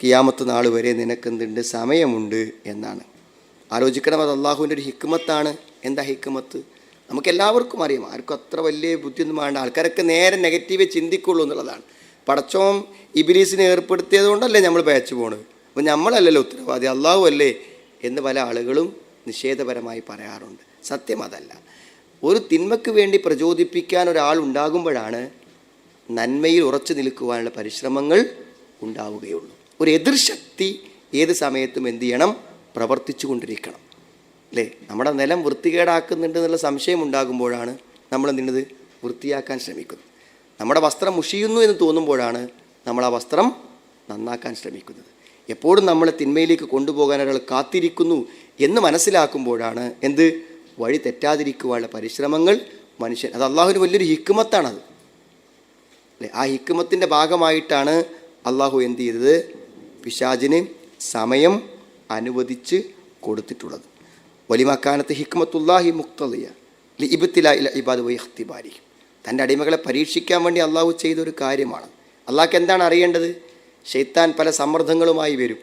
ഖിയാമത്ത് നാൾ വരെ നിനക്കെന്തുണ്ട്? സമയമുണ്ട് എന്നാണ്. ആലോചിക്കണം, അത് അള്ളാഹുവിൻ്റെ ഒരു ഹിക്മത്താണ്. എന്താ ഹിക്മത്ത്? നമുക്കെല്ലാവർക്കും അറിയാം. ആർക്കും അത്ര വലിയ ബുദ്ധിയൊന്നും വേണ്ട. ആൾക്കാരൊക്കെ നേരെ നെഗറ്റീവേ ചിന്തിക്കുള്ളൂ എന്നുള്ളതാണ്. പടച്ചോൻ ഇബ്ലീസിനെ ഏർപ്പെടുത്തിയത് കൊണ്ടല്ലേ നമ്മൾ പേച്ചു പോണത്. അപ്പോൾ നമ്മളല്ലല്ലോ ഉത്തരവാദി, അള്ളാഹു അല്ലേ എന്ന് പല ആളുകളും നിഷേധപരമായി പറയാറുണ്ട്. സത്യം അതല്ല. ഒരു തിന്മയ്ക്ക് വേണ്ടി പ്രചോദിപ്പിക്കാൻ ഒരാളുണ്ടാകുമ്പോഴാണ് നന്മയിൽ ഉറച്ചു നിൽക്കുവാനുള്ള പരിശ്രമങ്ങൾ ഉണ്ടാവുകയുള്ളൂ. ഒരു എതിർശക്തി ഏത് സമയത്തും എന്ത് ചെയ്യണം? പ്രവർത്തിച്ചു കൊണ്ടിരിക്കണം അല്ലേ? നമ്മുടെ നിലം വൃത്തികേടാക്കുന്നുണ്ട് എന്നുള്ള സംശയം ഉണ്ടാകുമ്പോഴാണ് നമ്മൾ എന്തിനത് വൃത്തിയാക്കാൻ ശ്രമിക്കുന്നത്. നമ്മുടെ വസ്ത്രം മുഷിയുന്നു എന്ന് തോന്നുമ്പോഴാണ് നമ്മൾ ആ വസ്ത്രം നന്നാക്കാൻ ശ്രമിക്കുന്നത്. എപ്പോഴും നമ്മളെ തിന്മയിലേക്ക് കൊണ്ടുപോകാൻ ഒരാൾ കാത്തിരിക്കുന്നു എന്ന് മനസ്സിലാക്കുമ്പോഴാണ് എന്ത് വഴി തെറ്റാതിരിക്കുവാനുള്ള പരിശ്രമങ്ങൾ മനുഷ്യൻ. അത് അള്ളാഹുവിന് വലിയൊരു ഹിക്മത്താണത് അല്ലേ? ആ ഹിക്മത്തിൻ്റെ ഭാഗമായിട്ടാണ് അള്ളാഹു എന്ത് ചെയ്തത്? പിശാചിന് സമയം അനുവദിച്ച് കൊടുത്തിട്ടുള്ളത്. വലിമക്കാനത്ത് ഹിക്മത്തുല്ലാഹി മുക്തലിയ ലി ഇബ്തിലാ ഇല ഇബാദ് വ ഇഖ്തിബാരി. തൻ്റെ അടിമകളെ പരീക്ഷിക്കാൻ വേണ്ടി അള്ളാഹു ചെയ്തൊരു കാര്യമാണ്. അള്ളാഹ്ക്ക് എന്താണ് അറിയേണ്ടത്? ശൈത്താൻ പല സമ്മർദ്ദങ്ങളുമായി വരും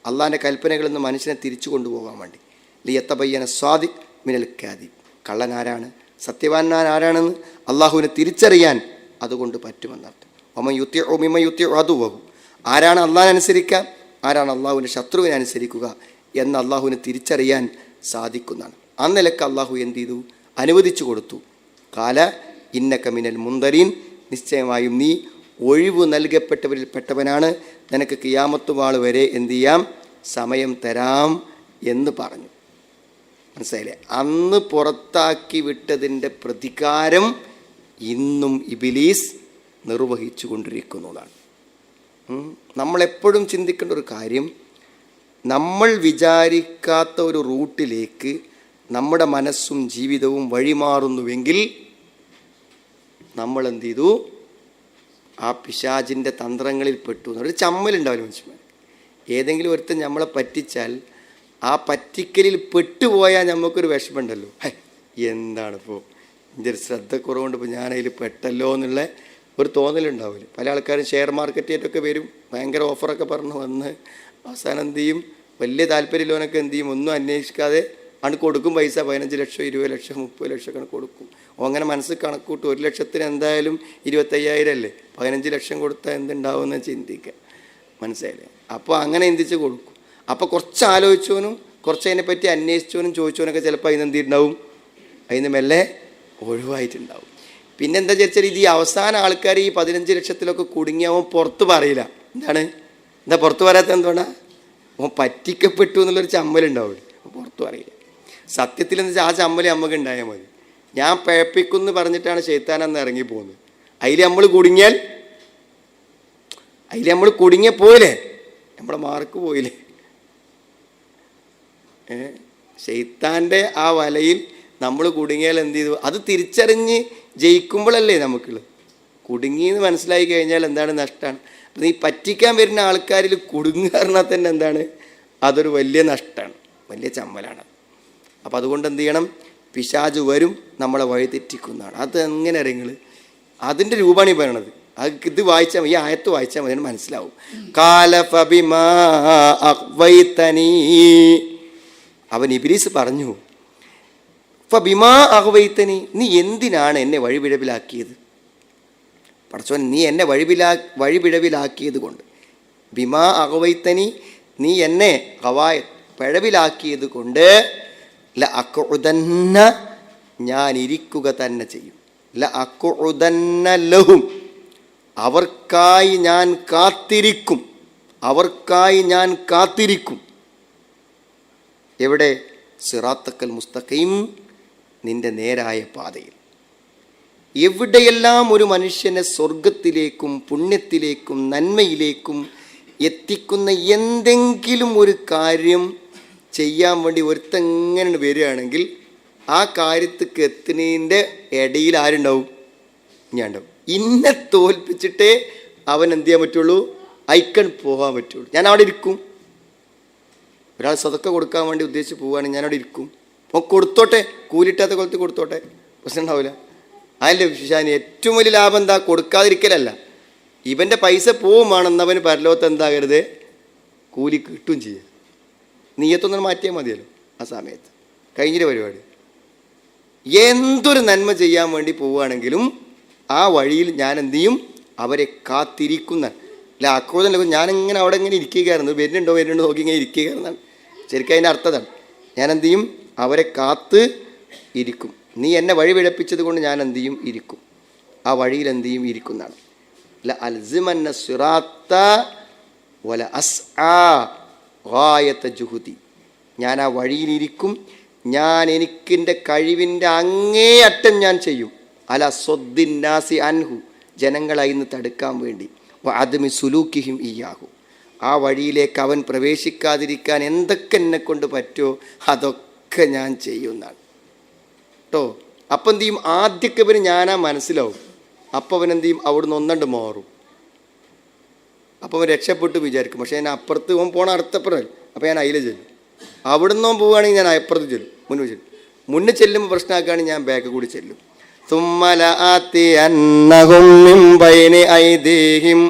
അള്ളാഹിൻ്റെ കൽപ്പനകളിൽ നിന്ന് മനുഷ്യനെ തിരിച്ചു കൊണ്ടുപോകാൻ വേണ്ടി. ലിയത്തബയ്യന സ്വാദിഖ് മിനൽ കാദിബ്. കള്ളനാരാണ് സത്യവാനാൻ ആരാണെന്ന് അള്ളാഹുവിനെ തിരിച്ചറിയാൻ അതുകൊണ്ട് പറ്റുമെന്നർത്ഥം. അതുവഹു. ആരാണ് അള്ളാഹിനെ അനുസരിക്കുക, ആരാണ് അള്ളാഹുവിൻ്റെ ശത്രുവിനെ അനുസരിക്കുക എന്ന് അള്ളാഹുവിനെ തിരിച്ചറിയാൻ സാധിക്കുന്നതാണ്. ആ നിലക്ക് അള്ളാഹു എന്ത് ചെയ്തു? അനുവദിച്ചു കൊടുത്തു. കാല ഇന്നക മിനൽ മുന്തരീൻ. നിശ്ചയമായും നീ ഒഴിവ് നൽകപ്പെട്ടവരിൽ പെട്ടവനാണ്. നിനക്ക് ഖിയാമത്ത് നാൾ വരെ എന്ത് ചെയ്യാം? സമയം തരാം എന്ന് പറഞ്ഞു. മനസ്സിലായില്ലേ? അന്ന് പുറത്താക്കി വിട്ടതിൻ്റെ പ്രതികാരം ഇന്നും ഇബിലീസ് നിർവഹിച്ചു കൊണ്ടിരിക്കുന്നതാണ്. നമ്മളെപ്പോഴും ചിന്തിക്കേണ്ട ഒരു കാര്യം, നമ്മൾ വിചാരിക്കാത്ത ഒരു റൂട്ടിലേക്ക് നമ്മുടെ മനസ്സും ജീവിതവും വഴിമാറുന്നുവെങ്കിൽ നമ്മൾ എന്ത് ചെയ്തു? ആ പിശാചിൻ്റെ തന്ത്രങ്ങളിൽ പെട്ടു. ഒരു ചമ്മലുണ്ടാവില്ല മനുഷ്യന്മാർ. ഏതെങ്കിലും ഒരുത്തൻ നമ്മളെ പറ്റിച്ചാൽ ആ പറ്റിക്കലിൽ പെട്ടുപോയാൽ നമുക്കൊരു വിഷമമുണ്ടല്ലോ. എന്താണിപ്പോൾ എൻ്റെ ഒരു ശ്രദ്ധക്കുറവുകൊണ്ട് ഇപ്പോൾ ഞാനതിൽ പെട്ടല്ലോ എന്നുള്ള ഒരു തോന്നലുണ്ടാവില്ല. പല ആൾക്കാരും ഷെയർ മാർക്കറ്റായിട്ടൊക്കെ വരും, ഭയങ്കര ഓഫറൊക്കെ പറഞ്ഞ് വന്ന് അവസാനം എന്ത് ചെയ്യും? വലിയ താല്പര്യമുള്ളവനൊക്കെ എന്ത് ചെയ്യും? ഒന്നും അന്വേഷിക്കാതെ ആണ് കൊടുക്കും പൈസ. 15 ലക്ഷം 20 ലക്ഷം 30 ലക്ഷമൊക്കെ കൊടുക്കും. അങ്ങനെ മനസ്സ് കണക്കൂട്ടും. 1 ലക്ഷത്തിന് എന്തായാലും 25,000 അല്ലേ, 15 ലക്ഷം കൊടുത്താൽ എന്തുണ്ടാവുമെന്ന് ചിന്തിക്കുക. മനസ്സിലായില്ലേ? അപ്പോൾ അങ്ങനെ ചിന്തിച്ച് കൊടുക്കും. അപ്പോൾ കുറച്ച് ആലോചിച്ചവനും കുറച്ച് അതിനെപ്പറ്റി അന്വേഷിച്ചവനും ചോദിച്ചവനൊക്കെ ചിലപ്പോൾ അതിനെന്തിട്ടുണ്ടാവും? അതിന് മെല്ലെ ഒഴിവായിട്ടുണ്ടാവും. പിന്നെന്താ ചോദിച്ചാൽ ഇത് ഈ അവസാന ആൾക്കാർ ഈ 15 ലക്ഷത്തിലൊക്കെ കുടുങ്ങിയവൻ പുറത്ത് പറയില്ല. എന്താ പുറത്ത് പറയാത്ത? എന്തുകൊണ്ടാ? അവൻ പറ്റിക്കപ്പെട്ടു എന്നുള്ളൊരു ചമ്മലുണ്ടാവും. പുറത്ത് പറയില്ല. സത്യത്തിൽ എന്ന് വെച്ചാൽ ആ ചമ്മൽ നമുക്ക് ഉണ്ടായാൽ മതി. ഞാൻ പഴപ്പിക്കുമെന്ന് പറഞ്ഞിട്ടാണ് ശൈത്താനെന്ന് ഇറങ്ങിപ്പോകുന്നത്. അതിൽ നമ്മൾ കുടുങ്ങിയ പോയില്ലേ, നമ്മളെ മാർക്ക് പോയില്ലേ? ശൈത്താൻ്റെ ആ വലയിൽ നമ്മൾ കുടുങ്ങിയാൽ എന്ത് ചെയ്തു? അത് തിരിച്ചറിഞ്ഞ് ജയിക്കുമ്പോഴല്ലേ നമുക്കുള്ളത്. കുടുങ്ങിയെന്ന് മനസ്സിലായി കഴിഞ്ഞാൽ എന്താണ്? നഷ്ടമാണ്. അപ്പം ഈ പറ്റിക്കാൻ വരുന്ന ആൾക്കാരിൽ കുടുങ്ങുക പറഞ്ഞാൽ തന്നെ എന്താണ്? അതൊരു വലിയ നഷ്ടമാണ്, വലിയ ചമ്മലാണ്. അപ്പം അതുകൊണ്ട് എന്ത് ചെയ്യണം? പിശാച് വരും, നമ്മളെ വഴിതെറ്റിക്കുന്നതാണ്. അത് എങ്ങനെ നിങ്ങൾ അതിൻ്റെ രൂപമാണ് ഈ പറയണത്. അത് ഇത് വായിച്ചാൽ മതി, ഈ ആയത്ത് വായിച്ചാൽ മതി, മനസ്സിലാവും. കാല ഫബിമാ അഗ്വൈതനീ. അവൻ ഇബ്ലീസ് പറഞ്ഞു, ഫബിമാ അഗ്വൈതനീ, നീ എന്തിനാണ് എന്നെ വഴിപിഴവിലാക്കിയത്? പടച്ചോൻ, നീ എന്നെ വഴിപിഴവിലാക്കിയത് കൊണ്ട്. ബിമാ അഗ്വൈതനീ, നീ എന്നെ പിഴവിലാക്കിയത് കൊണ്ട് ല അഖുദന്ന, ഞാൻ ഇരിക്കുക തന്നെ ചെയ്യും. ല അഖുദന്ന ലഹും, അവർക്കായി ഞാൻ കാത്തിരിക്കും. എവിടെ? സിറാത്തക്കൽ മുസ്തഖീം, നിന്റെ നേരായ പാതയിൽ. എവിടെയെല്ലാം ഒരു മനുഷ്യനെ സ്വർഗത്തിലേക്കും പുണ്യത്തിലേക്കും നന്മയിലേക്കും എത്തിക്കുന്ന എന്തെങ്കിലും ഒരു കാര്യം ചെയ്യാൻ വേണ്ടി ഒരുത്തെങ്ങനെ വരികയാണെങ്കിൽ ആ കാര്യത്തേക്ക് എത്തുന്നതിൻ്റെ ഇടയിൽ ആരുണ്ടാവും? ഞാൻ ഉണ്ടാവും. ഇന്നെ തോൽപ്പിച്ചിട്ടേ അവൻ എന്ത് ചെയ്യാൻ പറ്റുള്ളൂ? ഐക്കൺ പോകാൻ പറ്റുള്ളൂ. ഞാൻ അവിടെ ഇരിക്കും. ഒരാൾ സദക്ക കൊടുക്കാൻ വേണ്ടി ഉദ്ദേശിച്ച് പോവുകയാണെങ്കിൽ ഞാനവിടെ ഇരിക്കും. അപ്പോൾ കൊടുത്തോട്ടെ, കൂലിട്ടാത്ത കൊലത്ത് കൊടുത്തോട്ടെ, പ്രശ്നം ഉണ്ടാവില്ല. അതിൻ്റെ വിശാനി ഏറ്റവും വലിയ ലാഭം എന്താ? കൊടുക്കാതിരിക്കലല്ല. ഇവൻ്റെ പൈസ പോവുകയാണെന്നവന് പരലോകത്ത് എന്താകരുത്? കൂലി കിട്ടും ചെയ്യുക. നീയത്തൊന്നും മാറ്റിയാൽ മതിയല്ലോ. ആ സമയത്ത് കഴിഞ്ഞിട്ട് പരിപാടി. എന്തൊരു നന്മ ചെയ്യാൻ വേണ്ടി പോവുകയാണെങ്കിലും ആ വഴിയിൽ ഞാൻ എന്ത് ചെയ്യും? അവരെ കാത്തിരിക്കുന്ന. അല്ല അക്കൂതല്ല, ഞാനിങ്ങനെ അവിടെ ഇങ്ങനെ ഇരിക്കുകയായിരുന്നു, വരുന്നുണ്ടോ നോക്കി ഇങ്ങനെ ഇരിക്കുകയായിരുന്നാണ് ശരിക്കും അതിൻ്റെ അർത്ഥതാണ്. ഞാൻ എന്ത് ചെയ്യും? അവരെ കാത്ത് ഇരിക്കും. നീ എന്നെ വഴി പിഴപ്പിച്ചത് കൊണ്ട് ഞാൻ എന്ത് ചെയ്യും? ഇരിക്കും. ആ വഴിയിൽ എന്ത് ചെയ്യും? ഇരിക്കുന്നതാണ്. ല അൽസിമന്ന സിറാത്ത വല അസ്ആ ഗായത ജുഹുദി, ഞാൻ ആ വഴിയിലിരിക്കും. ഞാൻ എനിക്കെൻ്റെ കഴിവിൻ്റെ അങ്ങേയറ്റം ഞാൻ ചെയ്യും. അല സ്വദ്ദിൻ നാസി അൻഹു, ജനങ്ങളെ ഇന്ന് തടുക്കാൻ വേണ്ടി. അദ്മി സുലൂക്കിഹിം ഇയാഹു, ആ വഴിയിലേക്ക് അവൻ പ്രവേശിക്കാതിരിക്കാൻ എന്തൊക്കെ എന്നെ കൊണ്ട് പറ്റുമോ അതൊക്കെ ഞാൻ ചെയ്യുന്നതാണ് കേട്ടോ. അപ്പം എന്ത് ചെയ്യും? ആദ്യമൊക്കെ ഇവന് ഞാനാ മനസ്സിലാവും. അപ്പം അവൻ എന്ത് ചെയ്യും? അവിടുന്ന് ഒന്നണ്ട് മാറും. അപ്പോൾ അവൻ രക്ഷപ്പെട്ടു വിചാരിക്കും. പക്ഷേ ഞാൻ അപ്പുറത്ത് ഓൻ പോണ അടുത്തപ്പുറമല്ല. അപ്പോൾ ഞാൻ അതിൽ ചെല്ലും. അവിടെ നിന്നോ പോവുകയാണെങ്കിൽ ഞാൻ അപ്പുറത്ത് ചെല്ലും, മുന്നിൽ ചെല്ലും. മുന്നിൽ ചെല്ലുമ്പോൾ പ്രശ്നമാക്കുകയാണെങ്കിൽ ഞാൻ ബാക്ക് കൂടി ചെല്ലും. തുമ്മല ആത്തി അന്നഹും മിൻ ബൈനി ഐദീഹിം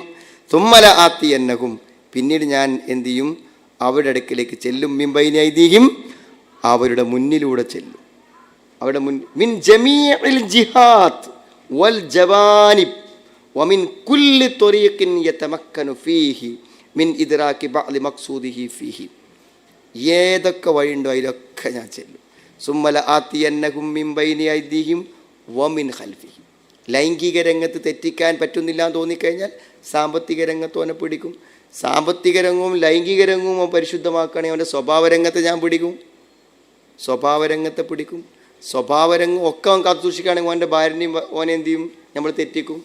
തുമ്മല ആത്തി അന്നഹും, പിന്നീട് ഞാൻ എന്ത് ചെയ്യും? അവരുടെ അടുക്കിലേക്ക് ചെല്ലും. മിൻ ബൈനി ഐദീഹിം, അവരുടെ മുന്നിലൂടെ ചെല്ലും. അവരുടെ മിൻ ജമീഇൽ ജിഹാദ് വൽ ജവാനിബ് വമിൻ കുല്ലി ത്വരീഖിൻ യതമക്കനു ഫീഹി മിൻ ഇദ്റാകി ബഅദി മഖ്സൂദിഹി ഫീഹി. ഏതൊക്കെ വഴിയുണ്ടോ അതിലൊക്കെ ഞാൻ ചെല്ലും. സുമ്മല ആത്തിയന്നഹും മിൻ ബൈനി ഐദീഹിം വമിൻ ഖൽഫിഹിം. ലൈംഗിക രംഗത്ത് തെറ്റിക്കാൻ പറ്റുന്നില്ല എന്ന് തോന്നിക്കഴിഞ്ഞാൽ സാമ്പത്തിക രംഗത്ത് അവനെ പിടിക്കും. സാമ്പത്തിക രംഗവും ലൈംഗിക രംഗവും അവൻ പരിശുദ്ധമാക്കുകയാണെങ്കിൽ അവൻ്റെ സ്വഭാവരംഗത്തെ ഞാൻ പിടിക്കും. സ്വഭാവരംഗത്തെ പിടിക്കും. സ്വഭാവരംഗം ഒക്കെ അവൻ കാത്തു സൂക്ഷിക്കുകയാണെങ്കിൽ അവൻ്റെ ഭാര്യനെയും ഓനെ എന്ത് ചെയ്യും? നമ്മൾ തെറ്റിക്കും.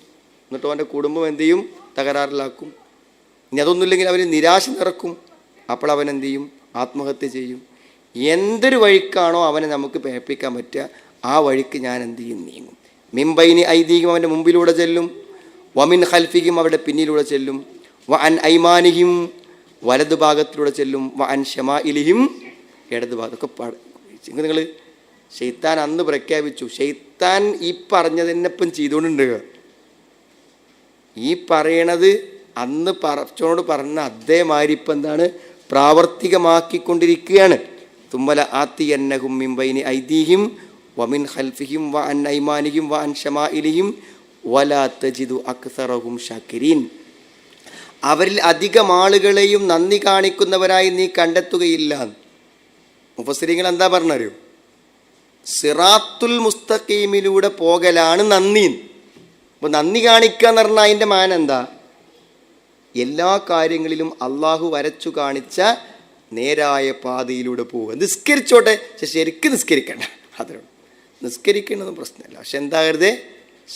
എന്നിട്ട് അവൻ്റെ കുടുംബം എന്ത് ചെയ്യും? തകരാറിലാക്കും. ഇനി അതൊന്നുമില്ലെങ്കിൽ അവന് നിരാശ നിറക്കും. അപ്പോൾ അവൻ എന്ത് ചെയ്യും? ആത്മഹത്യ ചെയ്യും. എന്തൊരു വഴിക്കാണോ അവനെ നമുക്ക് പേപ്പിക്കാൻ പറ്റുക ആ വഴിക്ക് ഞാൻ എന്ത് ചെയ്യും? നീങ്ങും. മിംബൈനി ഐദീഹിം, അവൻ്റെ മുമ്പിലൂടെ ചെല്ലും. വമിൻ ഖൽഫിഹിം, അവരുടെ പിന്നിലൂടെ ചെല്ലും. വ അൻ ഐമാനിഹിം, വലതു ഭാഗത്തിലൂടെ ചെല്ലും. വ അൻ ഷമാഇലിഹിം, ഇടതു ഭാഗം. ഒക്കെ നിങ്ങൾ ശൈത്താൻ അന്ന് പ്രഖ്യാപിച്ചു. ശൈത്താൻ ഈ പറഞ്ഞതിനൊപ്പം ചെയ്തുകൊണ്ടുണ്ടാകുക. ഈ പറയണത് അന്ന് പറച്ചോട് പറഞ്ഞ അതേമാതിരി ഇപ്പം എന്താണ്? പ്രാവർത്തികമാക്കിക്കൊണ്ടിരിക്കുകയാണ്. തുമ്മല ആത്തിയന്നഹും മിൻ ബൈനി ഐദീഹിം വമിൻ ഖൽഫിഹിം വ അൻ ഐമാനിഹിം വ അൻ ഷമാഇലിഹിം വലാ തജിദു അക്സറഹും ഷാകിരീൻ. അവരിൽ അധികം ആളുകളെയും നന്ദി കാണിക്കുന്നവരായി നീ കണ്ടെത്തുകയില്ല. മുഫസ്സിരീങ്ങൾ എന്താ പറഞ്ഞറിയോ? സിറാത്തുൽ മുസ്തഖീമിലൂടെ പോകലാണ് നന്ദി. അപ്പോൾ നന്ദി കാണിക്കുക എന്ന് പറഞ്ഞാൽ അതിൻ്റെ മാന എന്താ? എല്ലാ കാര്യങ്ങളിലും അള്ളാഹു വരച്ചു കാണിച്ച നേരായ പാതയിലൂടെ പോവുക. നിസ്കരിച്ചോട്ടെ, പക്ഷെ ശരിക്കും നിസ്കരിക്കണ്ട. അതിനോട് നിസ്കരിക്കണമെന്ന് പ്രശ്നമില്ല. പക്ഷെ എന്താകരുത്?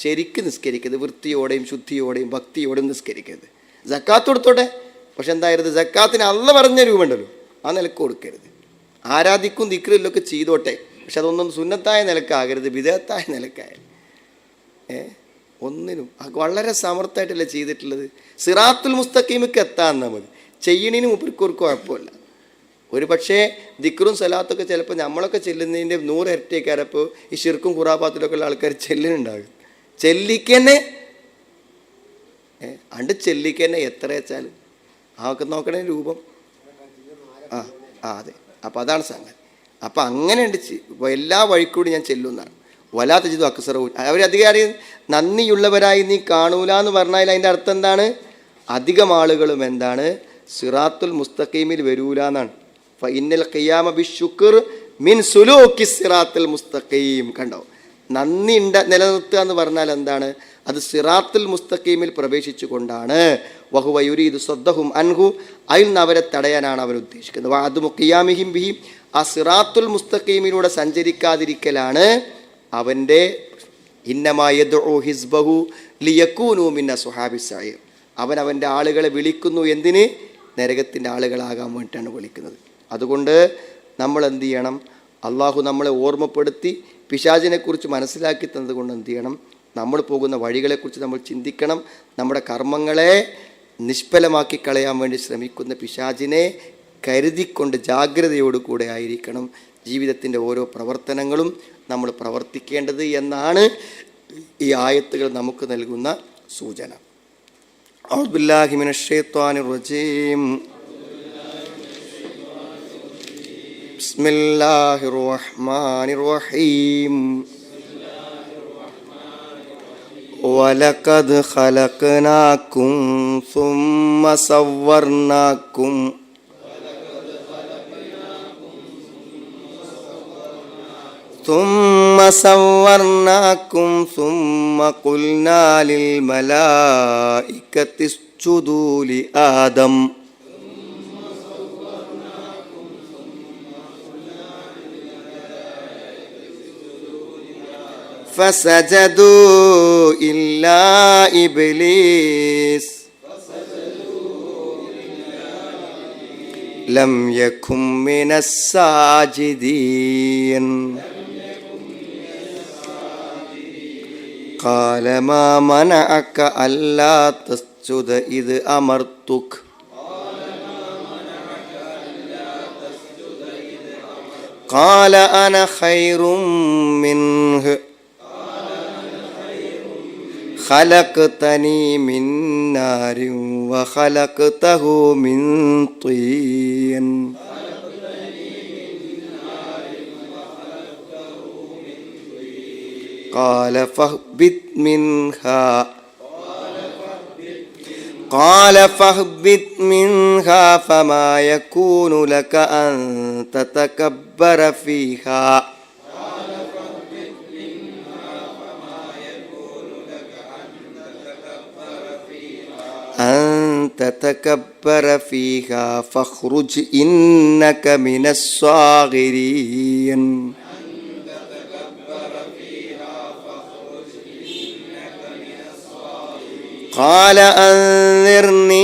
ശരിക്കും നിസ്കരിക്കരുത്. വൃത്തിയോടെയും ശുദ്ധിയോടെയും ഭക്തിയോടെയും നിസ്കരിക്കരുത്. സക്കാത്ത് കൊടുത്തോട്ടെ, പക്ഷെ എന്താകരുത്? സക്കാത്തിന് അള്ള പറഞ്ഞ രൂപമുണ്ടല്ലോ, ആ നിലക്ക് കൊടുക്കരുത്. ആരാധിക്കും ദിക്റിലൊക്കെ ചെയ്തോട്ടെ, പക്ഷെ അതൊന്നും സുന്നത്തായ നിലക്കാകരുത്, ബിദഅത്തായ നിലക്കായ. ഒന്നിനും വളരെ സമർത്ഥമായിട്ടല്ലേ ചെയ്തിട്ടുള്ളത്. സിറാത്തുൽ മുസ്തഖീമിക്ക് എത്താന്നാൽ മതി. ചെയ്യണതിന് മുപ്പർക്ക് ഒരു കുഴപ്പമില്ല. ഒരു പക്ഷേ ദിക്റും സലാത്തൊക്കെ ചിലപ്പോൾ നമ്മളൊക്കെ ചെല്ലുന്നതിൻ്റെ 100 ഇരട്ടിയേക്കാരപ്പോൾ ഈ ഷിർക്കും ഖുറാഫാത്തിലൊക്കെ ഉള്ള ആൾക്കാർ ചെല്ലുന്നുണ്ടാകും. ചെല്ലിക്കന്നെ ചെല്ലിക്കന്നെ എത്ര വെച്ചാൽ ആക്കെ നോക്കണേ രൂപം. അതെ. അപ്പം അതാണ് സംഗതി. അപ്പം അങ്ങനെ ഉണ്ട്. എല്ലാ വഴിക്കൂടി ഞാൻ ചെല്ലുമെന്നാണ്. വലാത്ത ചെയ്തു അക്സറവും, അവരധികം അറിയും. നന്ദിയുള്ളവരായി നീ കാണൂല എന്ന് പറഞ്ഞാൽ അതിൻ്റെ അർത്ഥം എന്താണ്? അധികം ആളുകളും എന്താണ്? സിറാത്തുൽ മുസ്തഖീമിൽ വരൂല എന്നാണ്. ഫഇന്നൽ ഖിയാമ ബിശുക്ർ മിൻ സുലൂക്കി സിറാത്തുൽ മുസ്തഖീം. കണ്ടോ? നന്ദി നിലനിർത്തുക എന്ന് പറഞ്ഞാൽ എന്താണ്? അത് സിറാത്തുൽ മുസ്തഖീമിൽ പ്രവേശിച്ചു കൊണ്ടാണ്. വഹുവ യുരീദു സദ്ദഹും അൻഹു, അതിൽ നിന്ന് അവരെ തടയാനാണ് അവർ ഉദ്ദേശിക്കുന്നത്. വഅദുമു ഖിയാമിഹിം ബിഹി, ആ സിറാത്തുൽ മുസ്തഖീമിലൂടെ സഞ്ചരിക്കാതിരിക്കലാണ് അവൻ്റെ ഇന്നമാ യദ്ഉ ഹിസ്ബഹു ലിയകൂനു മിൻ അസ്ഹാബിസ് സഈർ. അവൻ അവൻ്റെ ആളുകളെ വിളിക്കുന്നു എന്തിന്? നരകത്തിൻ്റെ ആളുകളാകാൻ വേണ്ടിയിട്ടാണ് വിളിക്കുന്നത്. അതുകൊണ്ട് നമ്മൾ എന്ത് ചെയ്യണം? അള്ളാഹു നമ്മളെ ഓർമ്മപ്പെടുത്തി പിശാചിനെക്കുറിച്ച് മനസ്സിലാക്കി തന്നത് കൊണ്ട് എന്ത് ചെയ്യണം? നമ്മൾ പോകുന്ന വഴികളെക്കുറിച്ച് നമ്മൾ ചിന്തിക്കണം. നമ്മുടെ കർമ്മങ്ങളെ നിഷ്ഫലമാക്കി കളയാൻ വേണ്ടി ശ്രമിക്കുന്ന പിശാചിനെ കരുതിക്കൊണ്ട് ജാഗ്രതയോടുകൂടെ ആയിരിക്കണം ജീവിതത്തിൻ്റെ ഓരോ പ്രവർത്തനങ്ങളും നമ്മൾ പ്രവർത്തിക്കേണ്ടത് എന്നാണ് ഈ ആയത്തുകൾ നമുക്ക് നൽകുന്ന സൂചന. അഊദു ബില്ലാഹി മിനശ് ശൈത്വാനിർ റജീം. ബിസ്മില്ലാഹിർ റഹ്മാനിർ റഹീം. വലഖദ് ഖലഖനാകും സുമ്മ സവ്വർനാകും ثم صورناكم ثم قلنا للملائكة اسجدوا لآدم فسجدوا إلا إبليس لم يكن من الساجدين قال ما منعك ألا تسجد تسجد إذ أمرتك قال أنا خير منه خلقتني من نار وخلقته من طين قال فاهبط منها فما يكون لك أن تتكبر فيها فاخرج إنك من الصاغرين قال أنذرني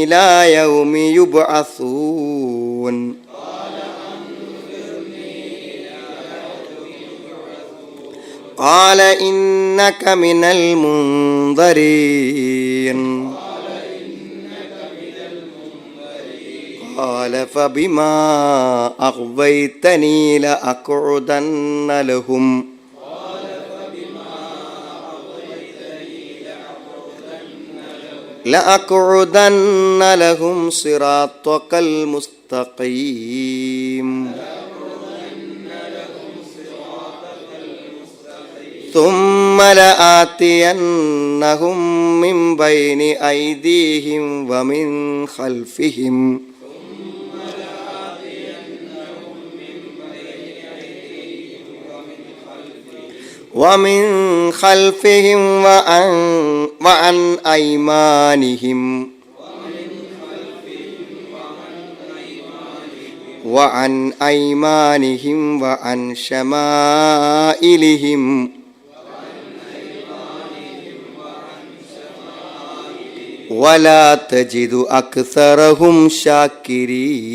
إلى يوم يبعثون قال إنك من المنظرين قال فبما أغويتني لأقعدن لهم صراطك المستقيم ثم لآتينهم من بين أيديهم ومن خلفهم وعن أيمانهم وعن شمائلهم ولا تجد أكثرهم شاكرين